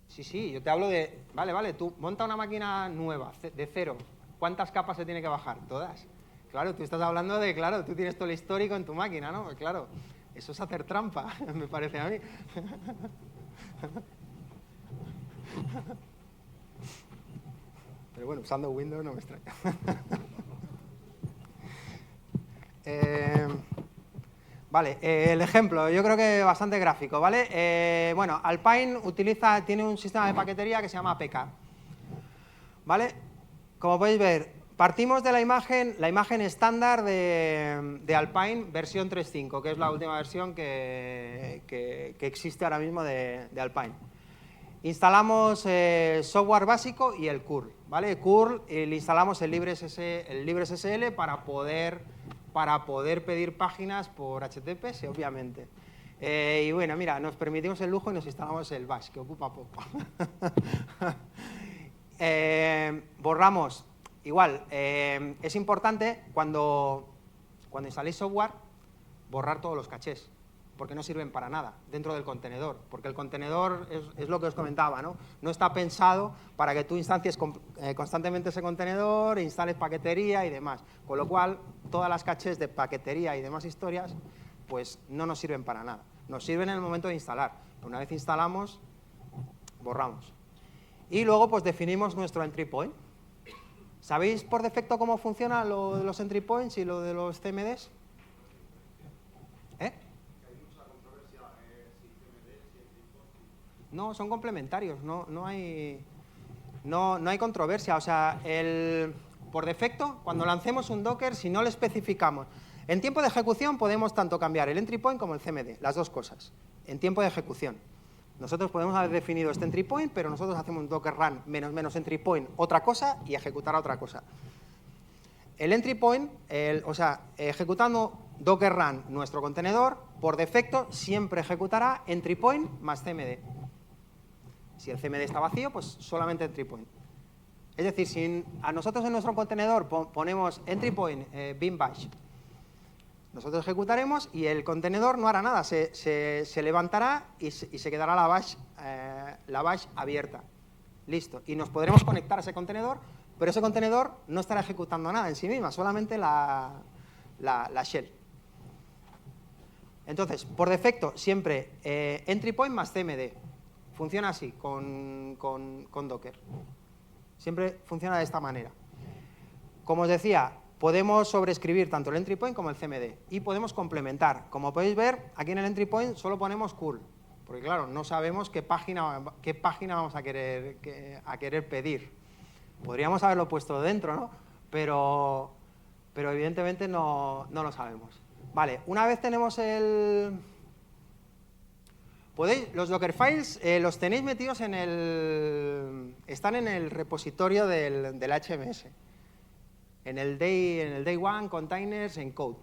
Sí, yo te hablo de... Vale, tú monta una máquina nueva, de cero. ¿Cuántas capas se tiene que bajar? Todas. Claro, tú estás hablando de... Claro, tú tienes todo el histórico en tu máquina, ¿no? Pues claro, eso es hacer trampa, me parece a mí. Pero bueno, usando Windows no me extraña. Vale, el ejemplo, yo creo que bastante gráfico, ¿vale? Bueno, Alpine tiene un sistema de paquetería que se llama APK, ¿vale? Como podéis ver, partimos de la imagen estándar de Alpine versión 3.5, que es la última versión que existe ahora mismo de Alpine. Instalamos software básico y el curl, ¿vale? Curl, le instalamos el LibreSSL para poder pedir páginas por HTTPS, obviamente. Y bueno, mira, nos permitimos el lujo y nos instalamos el bash, que ocupa poco. Borramos, igual, es importante cuando instaléis software, borrar todos los cachés, porque no sirven para nada dentro del contenedor, porque el contenedor es lo que os comentaba, ¿no? No está pensado para que tú instancies constantemente ese contenedor, instales paquetería y demás, con lo cual todas las cachés de paquetería y demás historias pues no nos sirven para nada, nos sirven en el momento de instalar. Una vez instalamos, borramos. Y luego pues definimos nuestro entry point. ¿Sabéis por defecto cómo funciona lo de los entry points y lo de los CMDs? No, son complementarios, no hay controversia. O sea, por defecto, cuando lancemos un Docker, si no le especificamos, en tiempo de ejecución podemos tanto cambiar el entry point como el CMD, las dos cosas, en tiempo de ejecución. Nosotros podemos haber definido este entry point, pero nosotros hacemos un docker run menos entry point otra cosa y ejecutar otra cosa. El entry point, ejecutando docker run nuestro contenedor, por defecto siempre ejecutará entry point más CMD. Si el CMD está vacío, pues solamente entry point. Es decir, si a nosotros en nuestro contenedor ponemos entry point bin bash, nosotros ejecutaremos y el contenedor no hará nada, se levantará y se quedará la bash abierta. Listo. Y nos podremos conectar a ese contenedor, pero ese contenedor no estará ejecutando nada en sí misma, solamente la shell. Entonces, por defecto, siempre entry point más CMD. Funciona así con Docker. Siempre funciona de esta manera. Como os decía, podemos sobreescribir tanto el entry point como el CMD y podemos complementar. Como podéis ver, aquí en el entry point solo ponemos curl, porque claro, no sabemos qué página vamos a querer pedir. Podríamos haberlo puesto dentro, ¿no? Pero evidentemente no lo sabemos. Vale, una vez tenemos los Dockerfiles los tenéis metidos están en el repositorio del HMS, en el day one, containers, en code.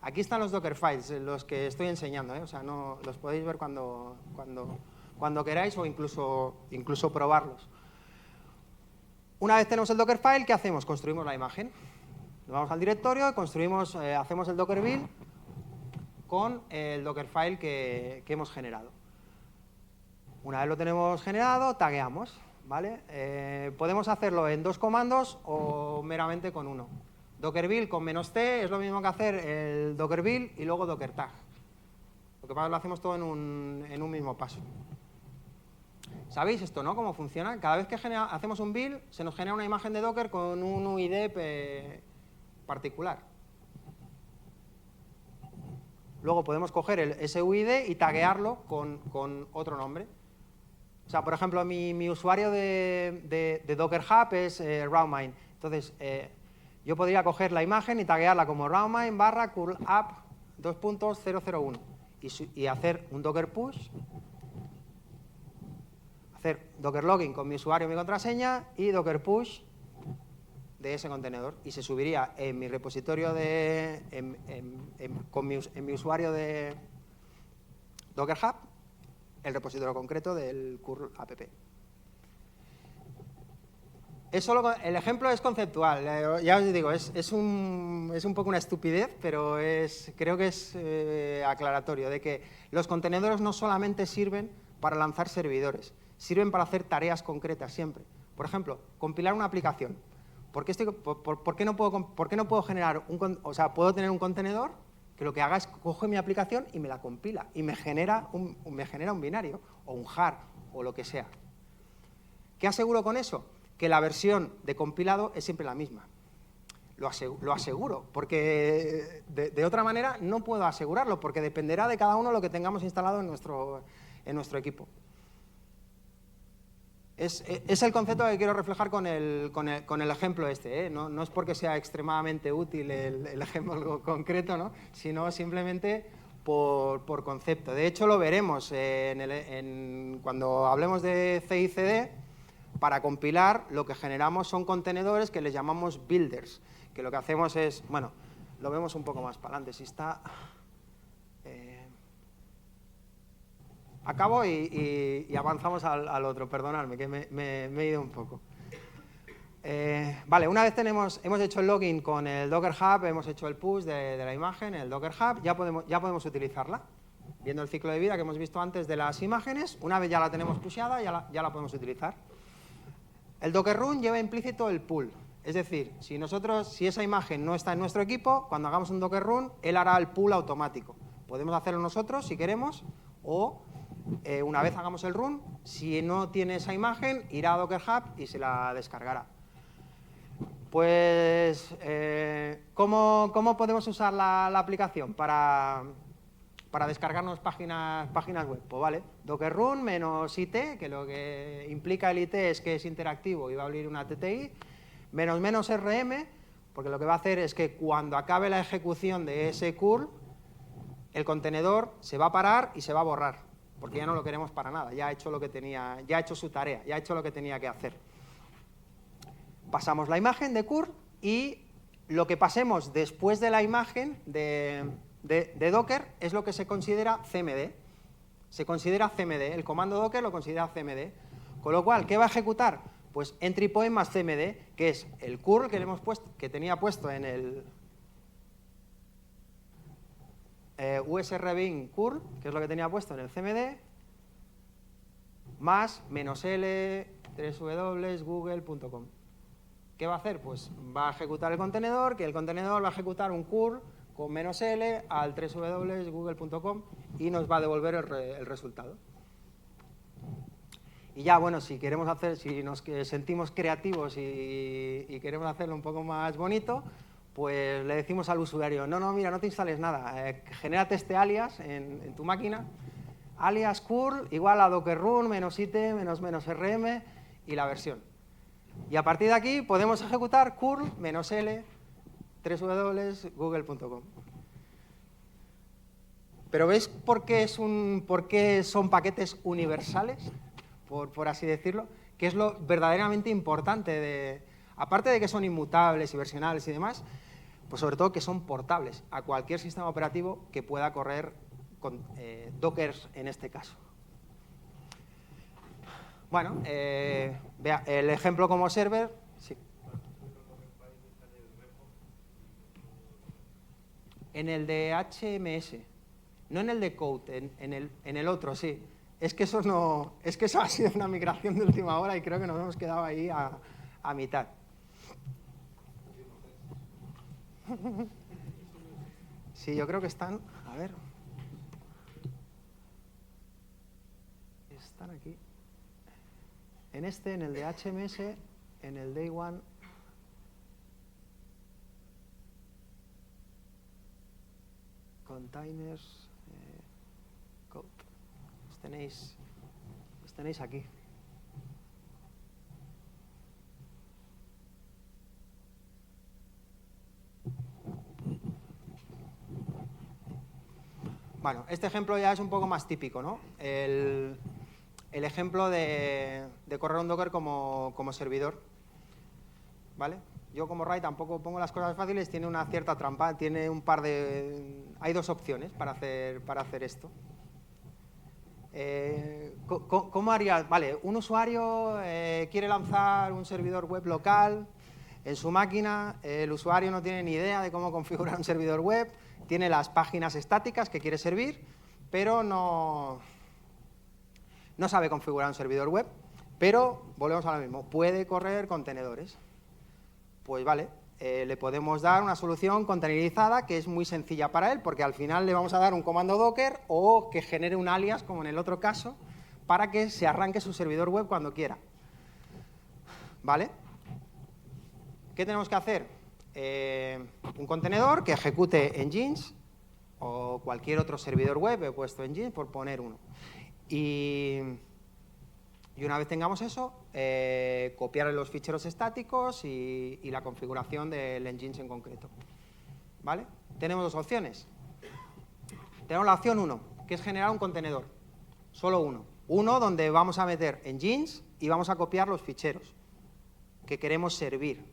Aquí están los Dockerfiles, los que estoy enseñando, o sea, no los podéis ver cuando cuando queráis o incluso probarlos. Una vez tenemos el Dockerfile, ¿qué hacemos? Construimos la imagen. Nos vamos al directorio, hacemos el Docker build con el Dockerfile que hemos generado. Una vez lo tenemos generado, tagueamos, ¿vale? Podemos hacerlo en 2 comandos o meramente con uno. Docker build con -t es lo mismo que hacer el Docker build y luego Docker tag. Lo que pasa es que lo hacemos todo en un mismo paso. ¿Sabéis esto, no? ¿Cómo funciona? Cada vez que hacemos un build, se nos genera una imagen de Docker con un UID particular. Luego podemos coger ese UID y taguearlo con otro nombre. O sea, por ejemplo, mi usuario de Docker Hub es Roundmine. Entonces, yo podría coger la imagen y taguearla como roundmine/curlapp:001 y hacer un Docker push, hacer Docker login con mi usuario y mi contraseña y Docker push de ese contenedor. Y se subiría en mi repositorio en mi usuario de Docker Hub el repositorio concreto del curl app. El ejemplo es conceptual, ya os digo, es un poco una estupidez, pero creo que es aclaratorio de que los contenedores no solamente sirven para lanzar servidores, sirven para hacer tareas concretas siempre. Por ejemplo, compilar una aplicación. ¿Por qué no puedo generar puedo tener un contenedor que lo que haga es coge mi aplicación y me la compila y me genera un binario o un jar o lo que sea? ¿Qué aseguro con eso? Que la versión de compilado es siempre la misma. Lo aseguro, porque de otra manera no puedo asegurarlo, porque dependerá de cada uno lo que tengamos instalado en nuestro equipo. Es el concepto que quiero reflejar con el ejemplo este, ¿eh? No es porque sea extremadamente útil el ejemplo concreto, ¿no? Sino simplemente por concepto. De hecho, lo veremos cuando hablemos de CI/CD. Para compilar, lo que generamos son contenedores que les llamamos builders, que lo que hacemos es, bueno, lo vemos un poco más para adelante, si está... Acabo y avanzamos al otro, perdonadme, que me he ido un poco. Vale, una vez hemos hecho el login con el Docker Hub, hemos hecho el push de la imagen, el Docker Hub, ya podemos utilizarla. Viendo el ciclo de vida que hemos visto antes de las imágenes, una vez ya la tenemos pusheada, ya la podemos utilizar. El Docker Run lleva implícito el pull, es decir, si esa imagen no está en nuestro equipo, cuando hagamos un Docker Run, él hará el pull automático. Podemos hacerlo nosotros si queremos, o una vez hagamos el run, si no tiene esa imagen, irá a Docker Hub y se la descargará. Pues, ¿cómo podemos usar la aplicación para descargarnos páginas web? Pues vale, Docker Run -it, que lo que implica el IT es que es interactivo y va a abrir una TTI, --rm, porque lo que va a hacer es que cuando acabe la ejecución de ese curl, el contenedor se va a parar y se va a borrar, porque ya no lo queremos para nada, ya ha hecho su tarea, ya ha hecho lo que tenía que hacer. Pasamos la imagen de curl y lo que pasemos después de la imagen de Docker es lo que se considera CMD. Se considera CMD, el comando Docker lo considera CMD. Con lo cual, ¿qué va a ejecutar? Pues entry point más CMD, que es el curl que tenía puesto en el usr-bin curl, que es lo que tenía puesto en el CMD, más -l www.google.com. ¿Qué va a hacer? Pues va a ejecutar el contenedor, que el contenedor va a ejecutar un curl con -l al www.google.com y nos va a devolver el resultado. Y ya, bueno, si nos sentimos creativos y queremos hacerlo un poco más bonito, pues le decimos al usuario, no, mira, no te instales nada, genérate este alias en tu máquina, alias curl igual a docker run -it -rm y la versión. Y a partir de aquí podemos ejecutar curl -l www.google.com. Pero ¿veis por qué son paquetes universales? Por así decirlo, que es lo verdaderamente importante aparte de que son inmutables y versionables y demás, pues sobre todo que son portables a cualquier sistema operativo que pueda correr con Docker en este caso. Bueno, vea, el ejemplo como server, sí. En el de HMS, no en el de Code, en el otro, sí. Es que eso no, es que eso ha sido una migración de última hora y creo que nos hemos quedado ahí a mitad. Sí, yo creo que están, a ver, están aquí. En el de HMS, en el Day One, containers, code, los tenéis aquí. Bueno, este ejemplo ya es un poco más típico, ¿no? El ejemplo de correr un Docker como servidor, ¿vale? Yo como Ray tampoco pongo las cosas fáciles, tiene una cierta trampa, tiene un par de... Hay dos opciones para hacer esto. ¿Cómo haría? Vale, un usuario quiere lanzar un servidor web local en su máquina, el usuario no tiene ni idea de cómo configurar un servidor web, tiene las páginas estáticas que quiere servir, pero no sabe configurar un servidor web, pero, volvemos a lo mismo, puede correr contenedores. Pues vale, le podemos dar una solución containerizada que es muy sencilla para él, porque al final le vamos a dar un comando Docker o que genere un alias, como en el otro caso, para que se arranque su servidor web cuando quiera. ¿Vale? ¿Qué tenemos que hacer? Un contenedor que ejecute Nginx o cualquier otro servidor web, he puesto Nginx por poner uno. Y una vez tengamos eso, copiar los ficheros estáticos y la configuración del Nginx en concreto. ¿Vale? Tenemos dos opciones. Tenemos la opción 1, que es generar un contenedor. Solo uno. Uno donde vamos a meter Nginx y vamos a copiar los ficheros que queremos servir.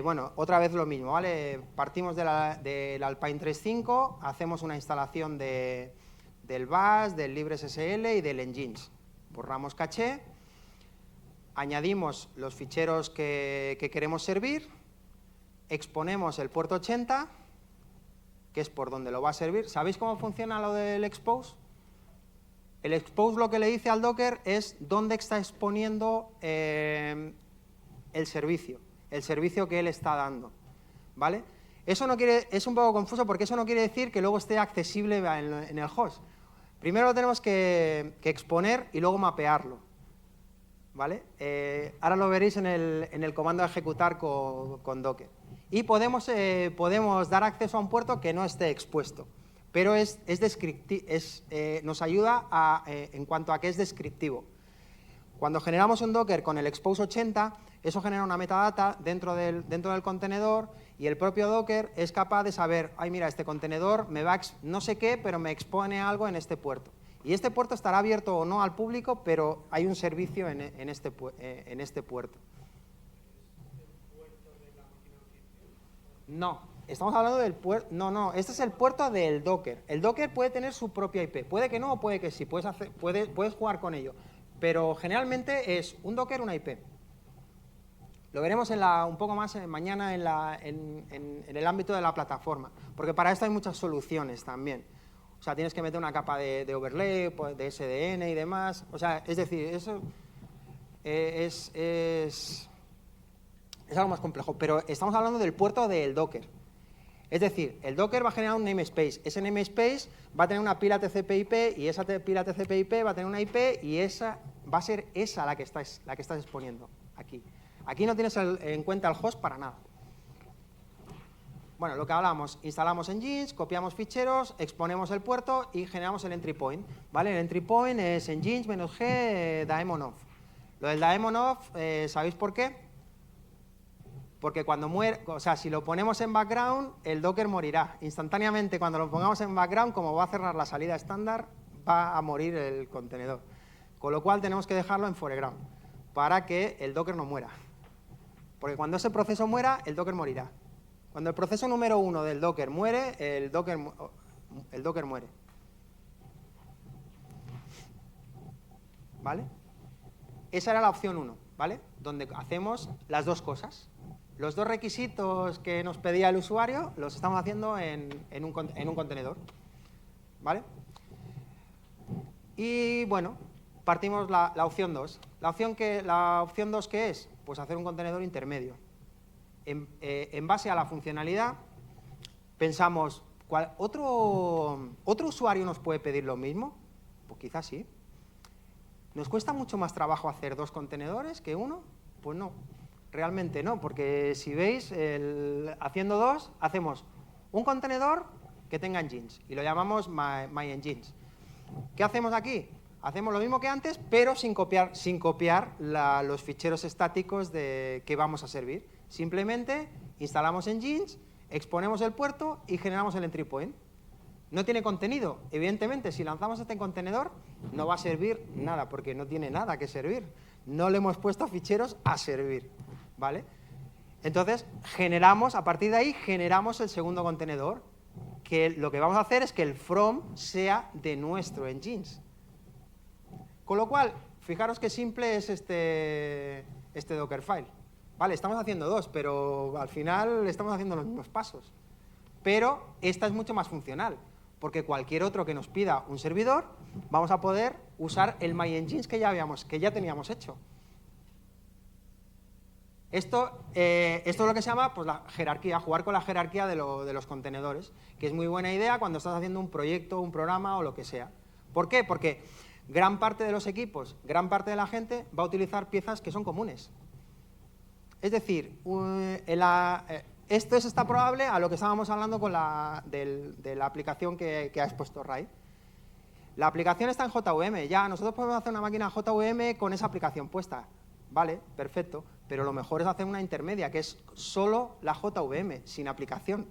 Bueno, otra vez lo mismo, ¿vale? Partimos del Alpine 3.5, hacemos una instalación del Bash, del LibreSSL y del Nginx. Borramos caché, añadimos los ficheros que queremos servir, exponemos el puerto 80, que es por donde lo va a servir. ¿Sabéis cómo funciona lo del expose? El expose lo que le dice al Docker es dónde está exponiendo el servicio que él está dando, ¿vale? Eso no quiere, es un poco confuso porque eso no quiere decir que luego esté accesible en el host. Primero lo tenemos que exponer y luego mapearlo, ¿vale? Ahora lo veréis en el comando de ejecutar con Docker. Y podemos dar acceso a un puerto que no esté expuesto, pero nos ayuda en cuanto a que es descriptivo. Cuando generamos un Docker con el expose 80, eso genera una metadata dentro del contenedor y el propio Docker es capaz de saber, ay mira, este contenedor me va no sé qué, pero me expone algo en este puerto. Y este puerto estará abierto o no al público, pero hay un servicio en este puerto. No, estamos hablando del puerto. No, este es el puerto del Docker. El Docker puede tener su propia IP. Puede que no o puede que sí. Puedes jugar con ello. Pero generalmente es un Docker, una IP. Lo veremos un poco más mañana en el ámbito de la plataforma, porque para esto hay muchas soluciones también. O sea, tienes que meter una capa de overlay, de SDN y demás. O sea, es decir, eso es algo más complejo, pero estamos hablando del puerto del Docker. Es decir, el Docker va a generar un namespace. Ese namespace va a tener una pila TCP/IP y esa pila TCP/IP va a tener una IP y esa va a ser esa la que estás exponiendo aquí. Aquí no tienes en cuenta el host para nada. Bueno, lo que hablamos, instalamos Nginx, copiamos ficheros, exponemos el puerto y generamos el entry point. ¿Vale? El entry point es Nginx-G daemon off. Lo del daemon off, ¿sabéis por qué? Porque cuando muere, o sea, si lo ponemos en background, el Docker morirá. Instantáneamente, cuando lo pongamos en background, como va a cerrar la salida estándar, va a morir el contenedor. Con lo cual tenemos que dejarlo en foreground para que el Docker no muera. Porque cuando ese proceso muera, el Docker morirá. Cuando el proceso número 1 del Docker muere, el Docker muere. ¿Vale? esa era la opción 1, ¿vale? Donde hacemos las dos cosas. Los dos requisitos que nos pedía el usuario los estamos haciendo en un contenedor, ¿vale? Y bueno, partimos la opción 2. La opción 2, ¿qué es? Pues hacer un contenedor intermedio. En base a la funcionalidad, pensamos, ¿otro usuario nos puede pedir lo mismo? Pues quizás sí. ¿Nos cuesta mucho más trabajo hacer dos contenedores que uno? Pues no, realmente no, porque si veis, haciendo dos, hacemos un contenedor que tenga engines y lo llamamos MyEngines. ¿Qué hacemos aquí? Hacemos lo mismo que antes, pero sin copiar los ficheros estáticos que vamos a servir. Simplemente instalamos engines, exponemos el puerto y generamos el entry point. No tiene contenido. Evidentemente, si lanzamos este contenedor, no va a servir nada, porque no tiene nada que servir. No le hemos puesto ficheros a servir, ¿vale? Entonces, a partir de ahí, generamos el segundo contenedor, que lo que vamos a hacer es que el from sea de nuestro engines. Con lo cual, fijaros qué simple es este Dockerfile. Vale, estamos haciendo dos, pero al final estamos haciendo los mismos pasos. Pero esta es mucho más funcional, porque cualquier otro que nos pida un servidor, vamos a poder usar el MyEngines que ya teníamos hecho. Esto es lo que se llama pues, la jerarquía, jugar con la jerarquía de los contenedores, que es muy buena idea cuando estás haciendo un proyecto, un programa o lo que sea. ¿Por qué? Porque gran parte de los equipos, gran parte de la gente va a utilizar piezas que son comunes. Es decir, esto es extrapolable a lo que estábamos hablando de la aplicación que ha expuesto Ray. La aplicación está en JVM, ya, nosotros podemos hacer una máquina JVM con esa aplicación puesta. Vale, perfecto, pero lo mejor es hacer una intermedia, que es solo la JVM, sin aplicación.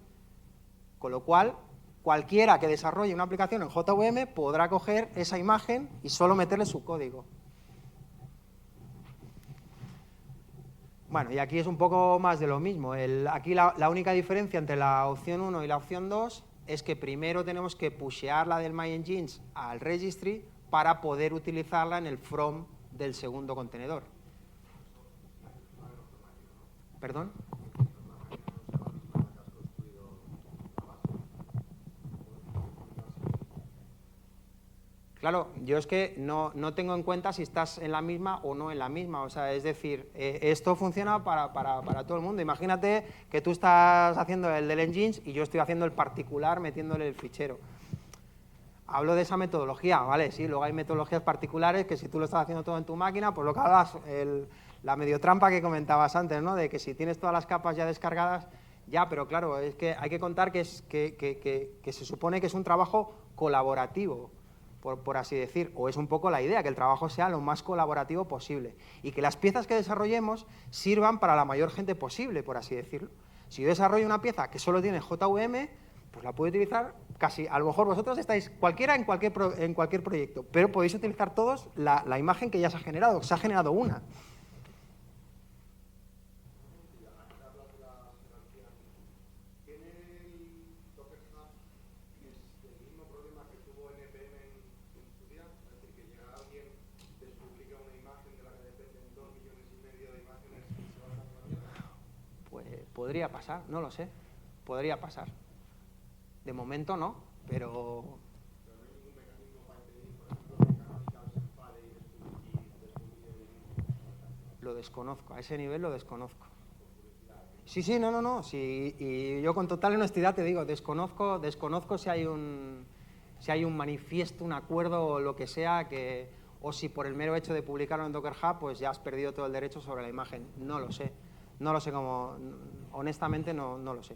Con lo cual, cualquiera que desarrolle una aplicación en JVM podrá coger esa imagen y solo meterle su código. Bueno, y aquí es un poco más de lo mismo. Aquí la única diferencia entre la opción 1 y la opción 2 es que primero tenemos que pushear la del MyEngines al registry para poder utilizarla en el from del segundo contenedor. ¿Perdón? Claro, yo es que no tengo en cuenta si estás en la misma o no en la misma. O sea, es decir, esto funciona para todo el mundo. Imagínate que tú estás haciendo el del engines y yo estoy haciendo el particular metiéndole el fichero. Hablo de esa metodología, ¿vale? Sí, luego hay metodologías particulares que si tú lo estás haciendo todo en tu máquina, pues lo que hablas, la medio trampa que comentabas antes, ¿no? De que si tienes todas las capas ya descargadas, ya, pero claro, es que hay que contar que se supone que es un trabajo colaborativo, por así decir, o es un poco la idea, que el trabajo sea lo más colaborativo posible y que las piezas que desarrollemos sirvan para la mayor gente posible, por así decirlo. Si yo desarrollo una pieza que solo tiene JVM, pues la puedo utilizar casi, a lo mejor vosotros estáis cualquiera en cualquier proyecto, pero podéis utilizar todos la imagen que ya se ha generado una. Podría pasar, no lo sé, podría pasar. De momento no, pero... Pero no hay ningún mecanismo para impedir, por ejemplo, que Canonical se enfade y destruir el... Lo desconozco, a ese nivel lo desconozco. Sí, no, sí, y yo con total honestidad te digo, desconozco si hay un manifiesto, un acuerdo o lo que sea, o si por el mero hecho de publicarlo en Docker Hub, pues ya has perdido todo el derecho sobre la imagen. No lo sé cómo, honestamente no lo sé.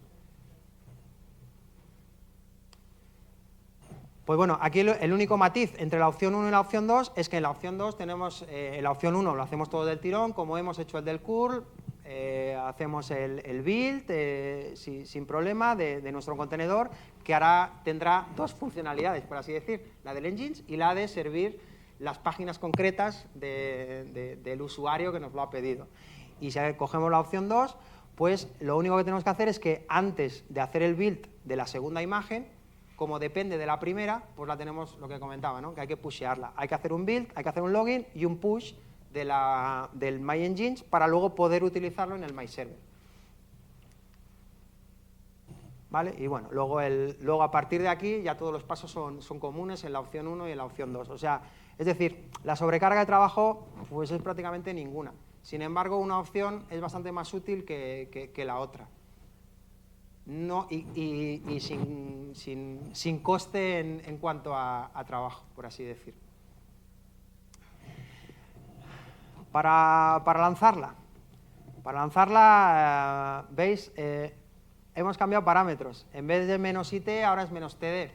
Pues bueno, aquí el único matiz entre la opción 1 y la opción 2 es que en la opción 2 tenemos, en la opción 1 lo hacemos todo del tirón, como hemos hecho el del curl, hacemos el build sin problema de nuestro contenedor, que tendrá dos funcionalidades, por así decir, la del engines y la de servir las páginas concretas del usuario que nos lo ha pedido. Y si cogemos la opción 2, pues lo único que tenemos que hacer es que antes de hacer el build de la segunda imagen, como depende de la primera, pues la tenemos lo que comentaba, ¿no? Que hay que pushearla. Hay que hacer un build, hay que hacer un login y un push del MyEngines para luego poder utilizarlo en el MyServer. ¿Vale? Y bueno, luego a partir de aquí ya todos los pasos son comunes en la opción 1 y en la opción 2. O sea, es decir, la sobrecarga de trabajo pues es prácticamente ninguna. Sin embargo, una opción es bastante más útil que la otra. No, y sin coste en cuanto a trabajo, por así decir. Para lanzarla, veis, hemos cambiado parámetros. En vez de -it, ahora es -td.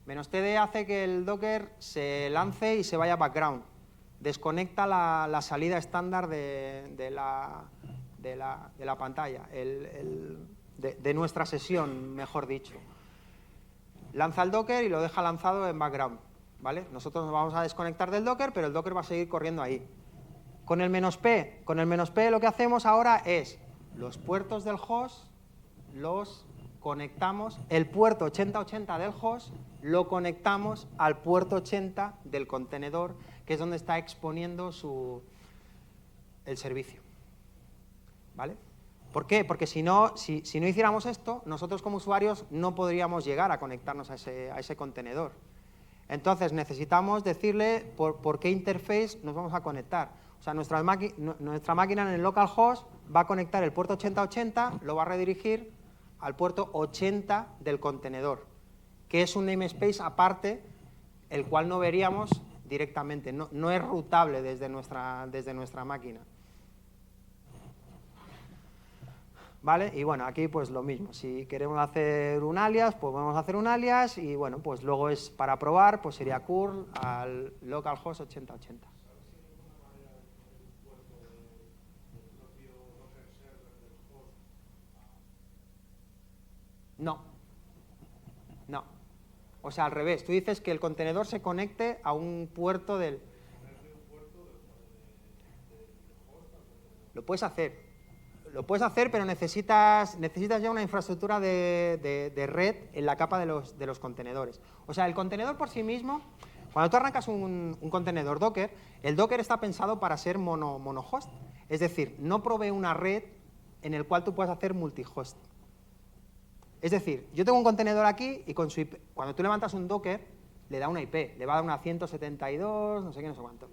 -td hace que el Docker se lance y se vaya a background. Desconecta la salida estándar de la pantalla, de nuestra sesión, mejor dicho. Lanza el Docker y lo deja lanzado en background, ¿vale? Nosotros nos vamos a desconectar del Docker, pero el Docker va a seguir corriendo ahí. Con el -p lo que hacemos ahora es los puertos del host los conectamos, el puerto 8080 del host lo conectamos al puerto 80 del contenedor, que es donde está exponiendo el servicio. ¿Vale? ¿Por qué? Porque si no hiciéramos esto, nosotros como usuarios no podríamos llegar a conectarnos a ese contenedor. Entonces necesitamos decirle por qué interface nos vamos a conectar. O sea, nuestra máquina en el localhost va a conectar el puerto 8080, lo va a redirigir al puerto 80 del contenedor, que es un namespace aparte, el cual no veríamos directamente, no es routable desde nuestra máquina. ¿Vale? Y bueno, aquí pues lo mismo, si queremos hacer un alias, pues podemos hacer un alias y bueno, pues luego es para probar, pues sería curl al localhost 8080. No. O sea, al revés. Tú dices que el contenedor se conecte a un puerto del... Lo puedes hacer, pero necesitas ya una infraestructura de red en la capa de los contenedores. O sea, el contenedor por sí mismo, cuando tú arrancas un contenedor Docker, el Docker está pensado para ser monohost. Es decir, no provee una red en el cual tú puedas hacer multihost. Es decir, yo tengo un contenedor aquí y con su IP, cuando tú levantas un Docker, le da una IP, le va a dar una 172, no sé qué, no sé cuánto.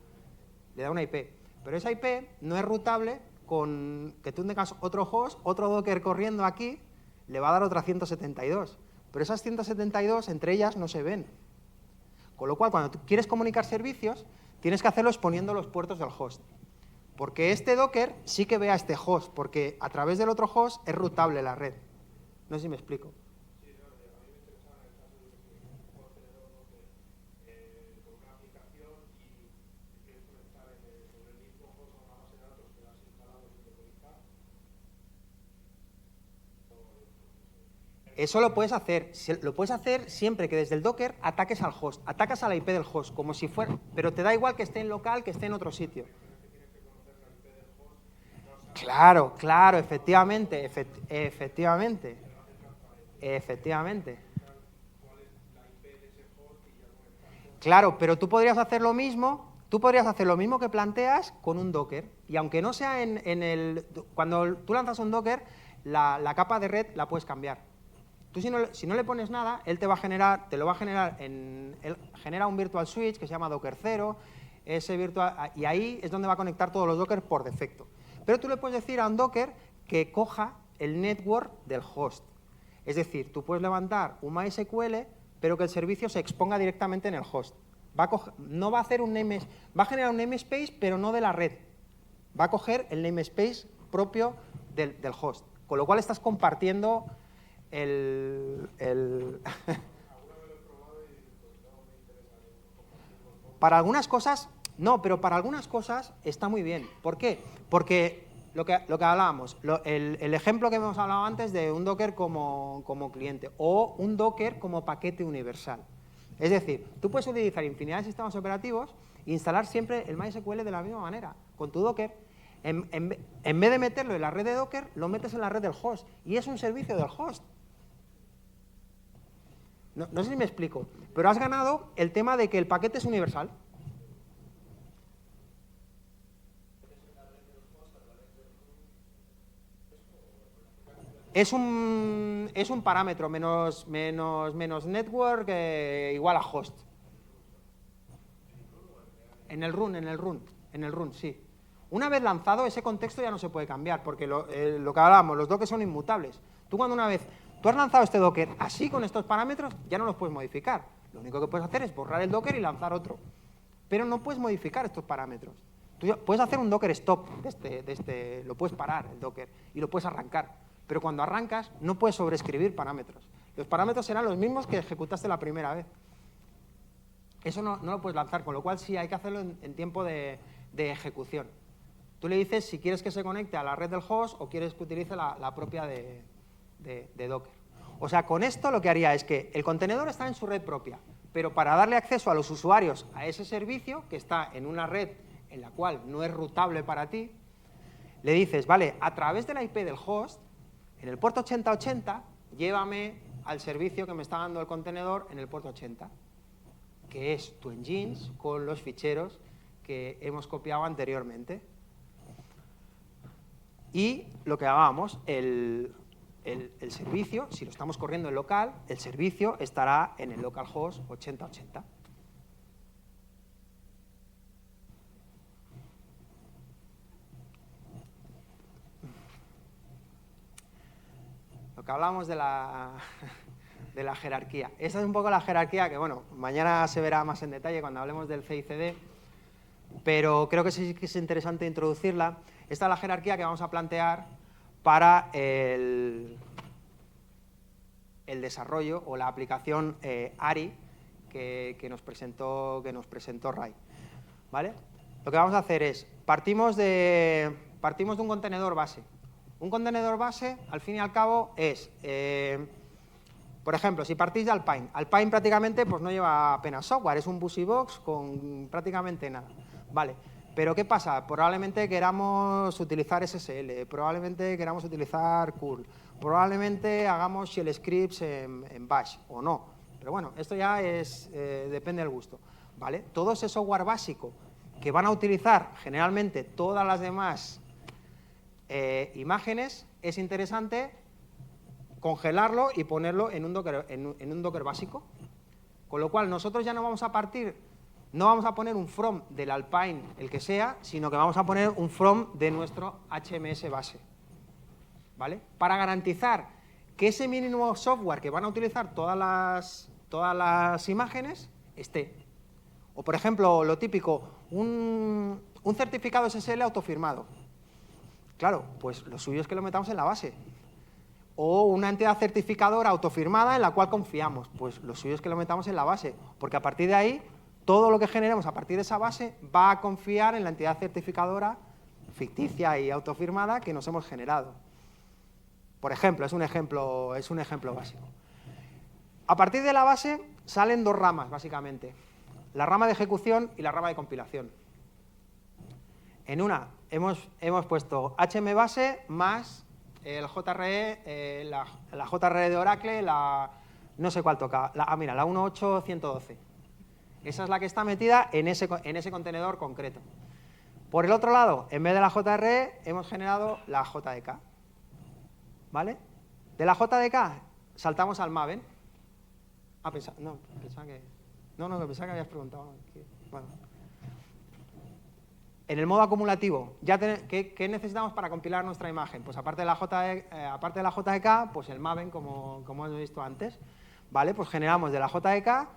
Le da una IP. Pero esa IP no es routable con que tú tengas otro host, otro Docker corriendo aquí, le va a dar otra 172. Pero esas 172 entre ellas no se ven. Con lo cual, cuando tú quieres comunicar servicios, tienes que hacerlo exponiendo los puertos del host. Porque este Docker sí que ve a este host, porque a través del otro host es routable la red. No sé si me explico. Sí, a mí me interesaba en el caso de un contenedor con una aplicación y quieres conectar sobre el mismo host a una base de datos que has instalado sin conectar. Eso lo puedes hacer siempre que desde el Docker ataques al host, atacas a la IP del host, como si fuera, pero te da igual que esté en local que esté en otro sitio. Claro, efectivamente. Claro, pero tú podrías hacer lo mismo que planteas con un Docker. Y aunque no sea cuando tú lanzas un Docker, la capa de red la puedes cambiar. Tú si no le pones nada, él te lo va a generar él genera un virtual switch que se llama Docker 0, y ahí es donde va a conectar todos los Docker por defecto. Pero tú le puedes decir a un Docker que coja el network del host. Es decir, tú puedes levantar un MySQL, pero que el servicio se exponga directamente en el host. No va a hacer va a generar un namespace, pero no de la red. Va a coger el namespace propio del host. Con lo cual estás compartiendo Para algunas cosas, no, pero para algunas cosas está muy bien. ¿Por qué? Porque lo que hablábamos, el ejemplo que hemos hablado antes de un Docker como cliente o un Docker como paquete universal. Es decir, tú puedes utilizar infinidad de sistemas operativos e instalar siempre el MySQL de la misma manera. Con tu Docker, en vez de meterlo en la red de Docker, lo metes en la red del host y es un servicio del host. No sé si me explico, pero has ganado el tema de que el paquete es universal. Es un parámetro menos network igual a host. En el run, sí. Una vez lanzado, ese contexto ya no se puede cambiar, porque lo que hablábamos, los dockers son inmutables. Tú has lanzado este docker así, con estos parámetros, ya no los puedes modificar. Lo único que puedes hacer es borrar el docker y lanzar otro. Pero no puedes modificar estos parámetros. Tú puedes hacer un docker stop, lo puedes parar el docker y lo puedes arrancar. Pero cuando arrancas, no puedes sobreescribir parámetros. Los parámetros serán los mismos que ejecutaste la primera vez. Eso no lo puedes lanzar, con lo cual sí hay que hacerlo en tiempo de ejecución. Tú le dices si quieres que se conecte a la red del host o quieres que utilice la propia de Docker. O sea, con esto lo que haría es que el contenedor está en su red propia, pero para darle acceso a los usuarios a ese servicio, que está en una red en la cual no es routable para ti, le dices, vale, a través de la IP del host, en el puerto 8080, llévame al servicio que me está dando el contenedor en el puerto 80, que es tu engines con los ficheros que hemos copiado anteriormente. Y lo que hagamos, el servicio, si lo estamos corriendo en local, el servicio estará en el localhost 8080. Lo que hablamos de la jerarquía. Esta es un poco la jerarquía que, bueno, mañana se verá más en detalle cuando hablemos del CICD, pero creo que sí que es interesante introducirla. Esta es la jerarquía que vamos a plantear para el desarrollo o la aplicación ARI que nos presentó Ray. ¿Vale? Lo que vamos a hacer es, partimos de un contenedor base. Un contenedor base, al fin y al cabo, es, por ejemplo, si partís de Alpine. Alpine prácticamente pues, no lleva apenas software, es un BusyBox con prácticamente nada. Vale. Pero ¿qué pasa? Probablemente queramos utilizar SSL, probablemente queramos utilizar curl, probablemente hagamos shell scripts en bash o no. Pero bueno, esto ya depende del gusto. ¿Vale? Todo ese software básico que van a utilizar generalmente todas las demás imágenes, es interesante congelarlo y ponerlo en un Docker básico. Con lo cual nosotros ya no vamos a poner un from del Alpine, el que sea, sino que vamos a poner un from de nuestro HMS base. ¿Vale? Para garantizar que ese mínimo software que van a utilizar todas las imágenes esté. O, por ejemplo, lo típico, un certificado SSL autofirmado. Claro, pues lo suyo es que lo metamos en la base. O una entidad certificadora autofirmada en la cual confiamos. Pues lo suyo es que lo metamos en la base, porque a partir de ahí todo lo que generemos a partir de esa base va a confiar en la entidad certificadora ficticia y autofirmada que nos hemos generado. Por ejemplo, es un ejemplo básico. A partir de la base salen dos ramas, básicamente. La rama de ejecución y la rama de compilación. En una hemos puesto HMBase más el JRE, la JRE de Oracle, no sé cuál toca. Mira, la 18112. Esa es la que está metida en ese contenedor concreto. Por el otro lado, en vez de la JRE, hemos generado la JDK. ¿Vale? De la JDK saltamos al Maven. Pensaba que habías preguntado. Bueno. En el modo acumulativo, ¿qué necesitamos para compilar nuestra imagen? Pues aparte de la JDK, pues el Maven, como hemos visto antes. ¿Vale? Pues generamos de la JDK,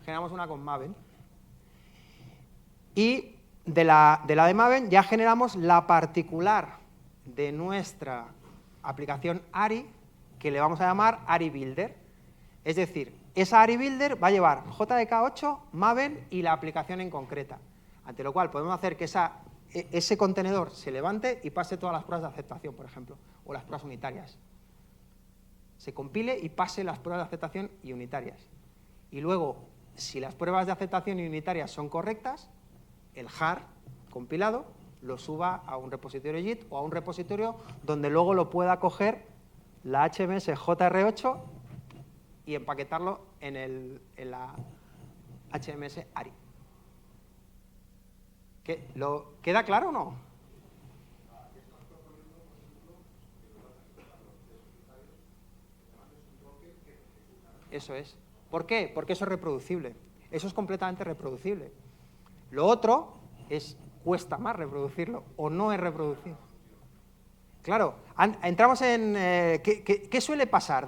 generamos una con Maven. Y de la de Maven ya generamos la particular de nuestra aplicación ARI, que le vamos a llamar ARI Builder. Es decir, esa ARI Builder va a llevar JDK8, Maven y la aplicación en concreta. Ante lo cual podemos hacer que ese contenedor se levante y pase todas las pruebas de aceptación, por ejemplo, o las pruebas unitarias. Se compile y pase las pruebas de aceptación y unitarias. Y luego, si las pruebas de aceptación y unitarias son correctas, el jar compilado lo suba a un repositorio Git o a un repositorio donde luego lo pueda coger la HMS JR8 y empaquetarlo en la HMS ARI. ¿Queda claro o no? Eso es. ¿Por qué? Porque eso es reproducible. Eso es completamente reproducible. Lo otro cuesta más reproducirlo o no es reproducible. Claro, entramos en... ¿qué suele pasar?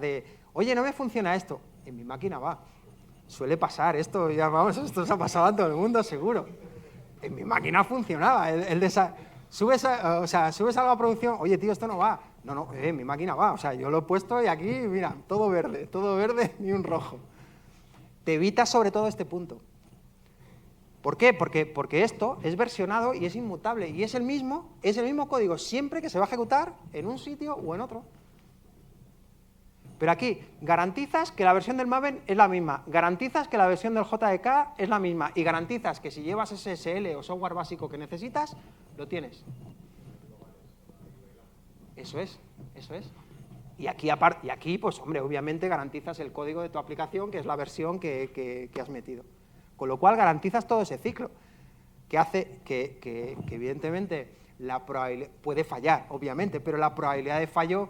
Oye, no me funciona esto. En mi máquina va. Suele pasar esto, ya vamos, esto se ha pasado a todo el mundo, seguro. En mi máquina funcionaba. Subes algo a producción, oye, tío, esto no va. No, en mi máquina va. O sea, yo lo he puesto y aquí, mira, todo verde, ni un rojo. Te evitas sobre todo este punto. ¿Por qué? Porque esto es versionado y es inmutable. Y es el mismo código siempre que se va a ejecutar en un sitio o en otro. Pero aquí garantizas que la versión del Maven es la misma, garantizas que la versión del JDK es la misma y garantizas que si llevas SSL o software básico que necesitas, lo tienes. Eso es. Y aquí, pues hombre, obviamente garantizas el código de tu aplicación, que es la versión que has metido. Con lo cual garantizas todo ese ciclo, que hace que evidentemente la probabilidad puede fallar, obviamente, pero la probabilidad de fallo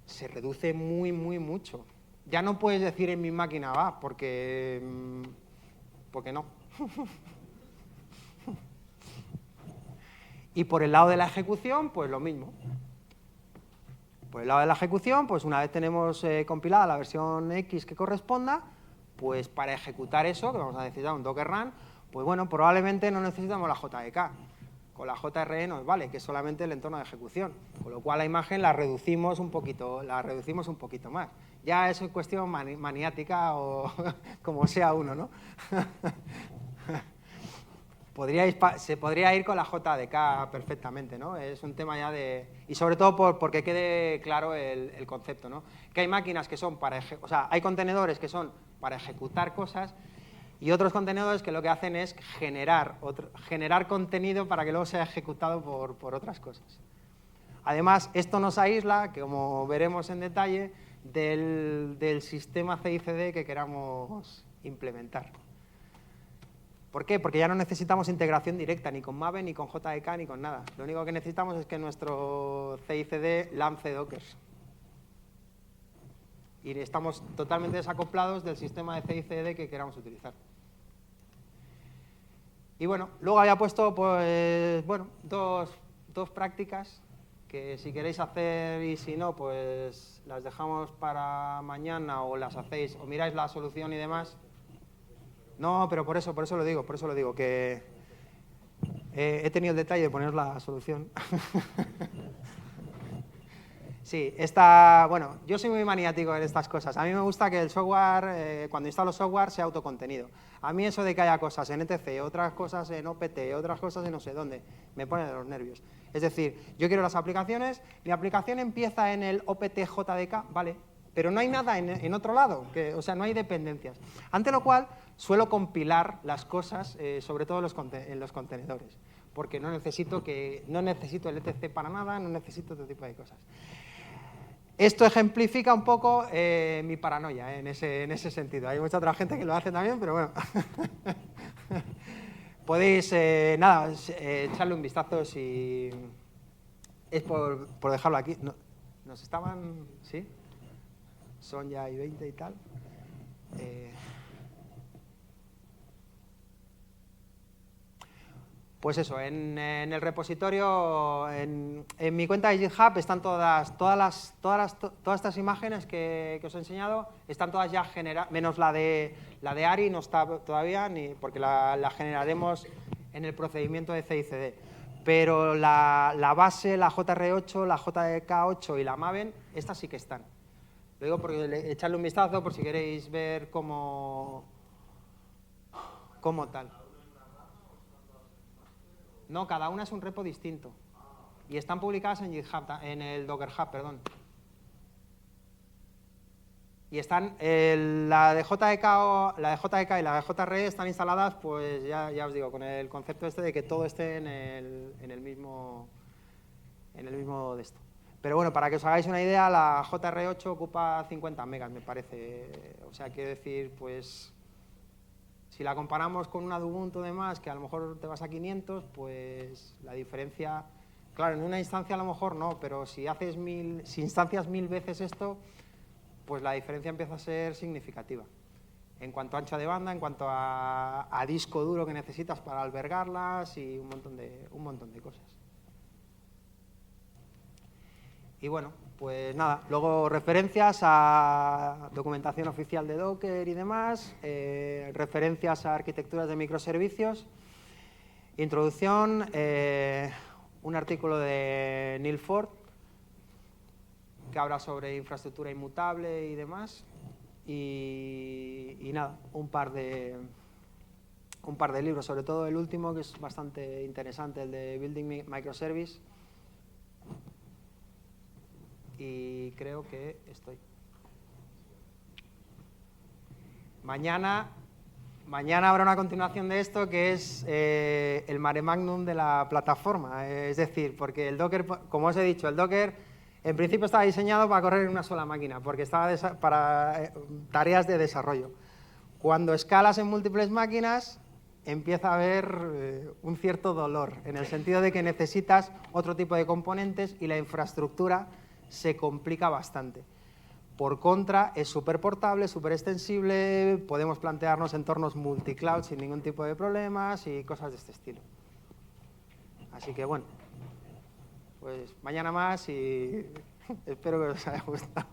se reduce muy mucho. Ya no puedes decir en mi máquina va, porque no. Y por el lado de la ejecución, pues lo mismo. Por el lado de la ejecución, pues una vez tenemos compilada la versión X que corresponda, pues para ejecutar eso, que vamos a necesitar un Docker Run, pues bueno, probablemente no necesitamos la JDK. Con la JRE nos vale, que es solamente el entorno de ejecución. Con lo cual la imagen la reducimos un poquito más. Ya es cuestión maniática o como sea uno, ¿no? Se podría ir con la JDK perfectamente, ¿no? Es un tema ya de... Y sobre todo porque quede claro el concepto, ¿no? Que hay máquinas que son hay contenedores que son para ejecutar cosas y otros contenedores que lo que hacen es generar contenido para que luego sea ejecutado por otras cosas. Además, esto nos aísla, que como veremos en detalle, del sistema CI/CD que queramos implementar. ¿Por qué? Porque ya no necesitamos integración directa ni con Maven, ni con JDK, ni con nada. Lo único que necesitamos es que nuestro CI/CD lance dockers. Y estamos totalmente desacoplados del sistema de CI/CD que queramos utilizar. Y bueno, luego había puesto pues, bueno, dos prácticas que si queréis hacer y si no, pues las dejamos para mañana o las hacéis o miráis la solución y demás. No, pero por eso lo digo, que he tenido el detalle de poner la solución. Sí, bueno, yo soy muy maniático en estas cosas. A mí me gusta que el software, cuando instalo software, sea autocontenido. A mí eso de que haya cosas en etc, otras cosas en OPT, otras cosas en no sé dónde, me pone de los nervios. Es decir, yo quiero las aplicaciones, mi aplicación empieza en el OPT JDK, vale, pero no hay nada en otro lado, o sea, no hay dependencias. Ante lo cual, suelo compilar las cosas, sobre todo en los contenedores, porque no necesito el etc para nada, no necesito otro tipo de cosas. Esto ejemplifica un poco mi paranoia en ese sentido. Hay mucha otra gente que lo hace también, pero bueno. Podéis, echarle un vistazo si... Es por dejarlo aquí. ¿Nos estaban...? ¿Sí? Son ya y 20 y tal. Pues eso, en el repositorio, en mi cuenta de GitHub están todas estas imágenes que os he enseñado, están todas ya generadas, menos la de Ari no está todavía, porque la generaremos en el procedimiento de CI/CD. Pero la base, la JR8, la JDK8 y la Maven, estas sí que están. Lo digo porque echarle un vistazo por si queréis ver cómo tal. No, cada una es un repo distinto. Y están publicadas en GitHub, en el Docker Hub, perdón. Y están, la de JDK y la de JRE están instaladas, pues ya os digo, con el concepto este de que todo esté en el mismo de esto. Pero bueno, para que os hagáis una idea, la JR8 ocupa 50 megas, me parece. O sea, quiero decir, pues... Si la comparamos con una de Ubuntu de más, que a lo mejor te vas a 500, pues la diferencia... Claro, en una instancia a lo mejor no, pero si instancias 1000 veces esto, pues la diferencia empieza a ser significativa. En cuanto a ancho de banda, en cuanto a disco duro que necesitas para albergarlas y un montón de cosas. Y bueno, pues nada, luego referencias a documentación oficial de Docker y demás, referencias a arquitecturas de microservicios, introducción, un artículo de Neil Ford que habla sobre infraestructura inmutable y demás, y nada, un par de libros, sobre todo el último, que es bastante interesante, el de Building Microservice. Y creo que estoy. Mañana habrá una continuación de esto, que es el mare magnum de la plataforma. Es decir, porque el Docker, como os he dicho, el Docker en principio estaba diseñado para correr en una sola máquina, porque estaba para tareas de desarrollo. Cuando escalas en múltiples máquinas, empieza a haber un cierto dolor, en el sentido de que necesitas otro tipo de componentes y la infraestructura se complica bastante. Por contra, es súper portable, súper extensible, podemos plantearnos entornos multicloud sin ningún tipo de problemas y cosas de este estilo. Así que bueno, pues mañana más y espero que os haya gustado.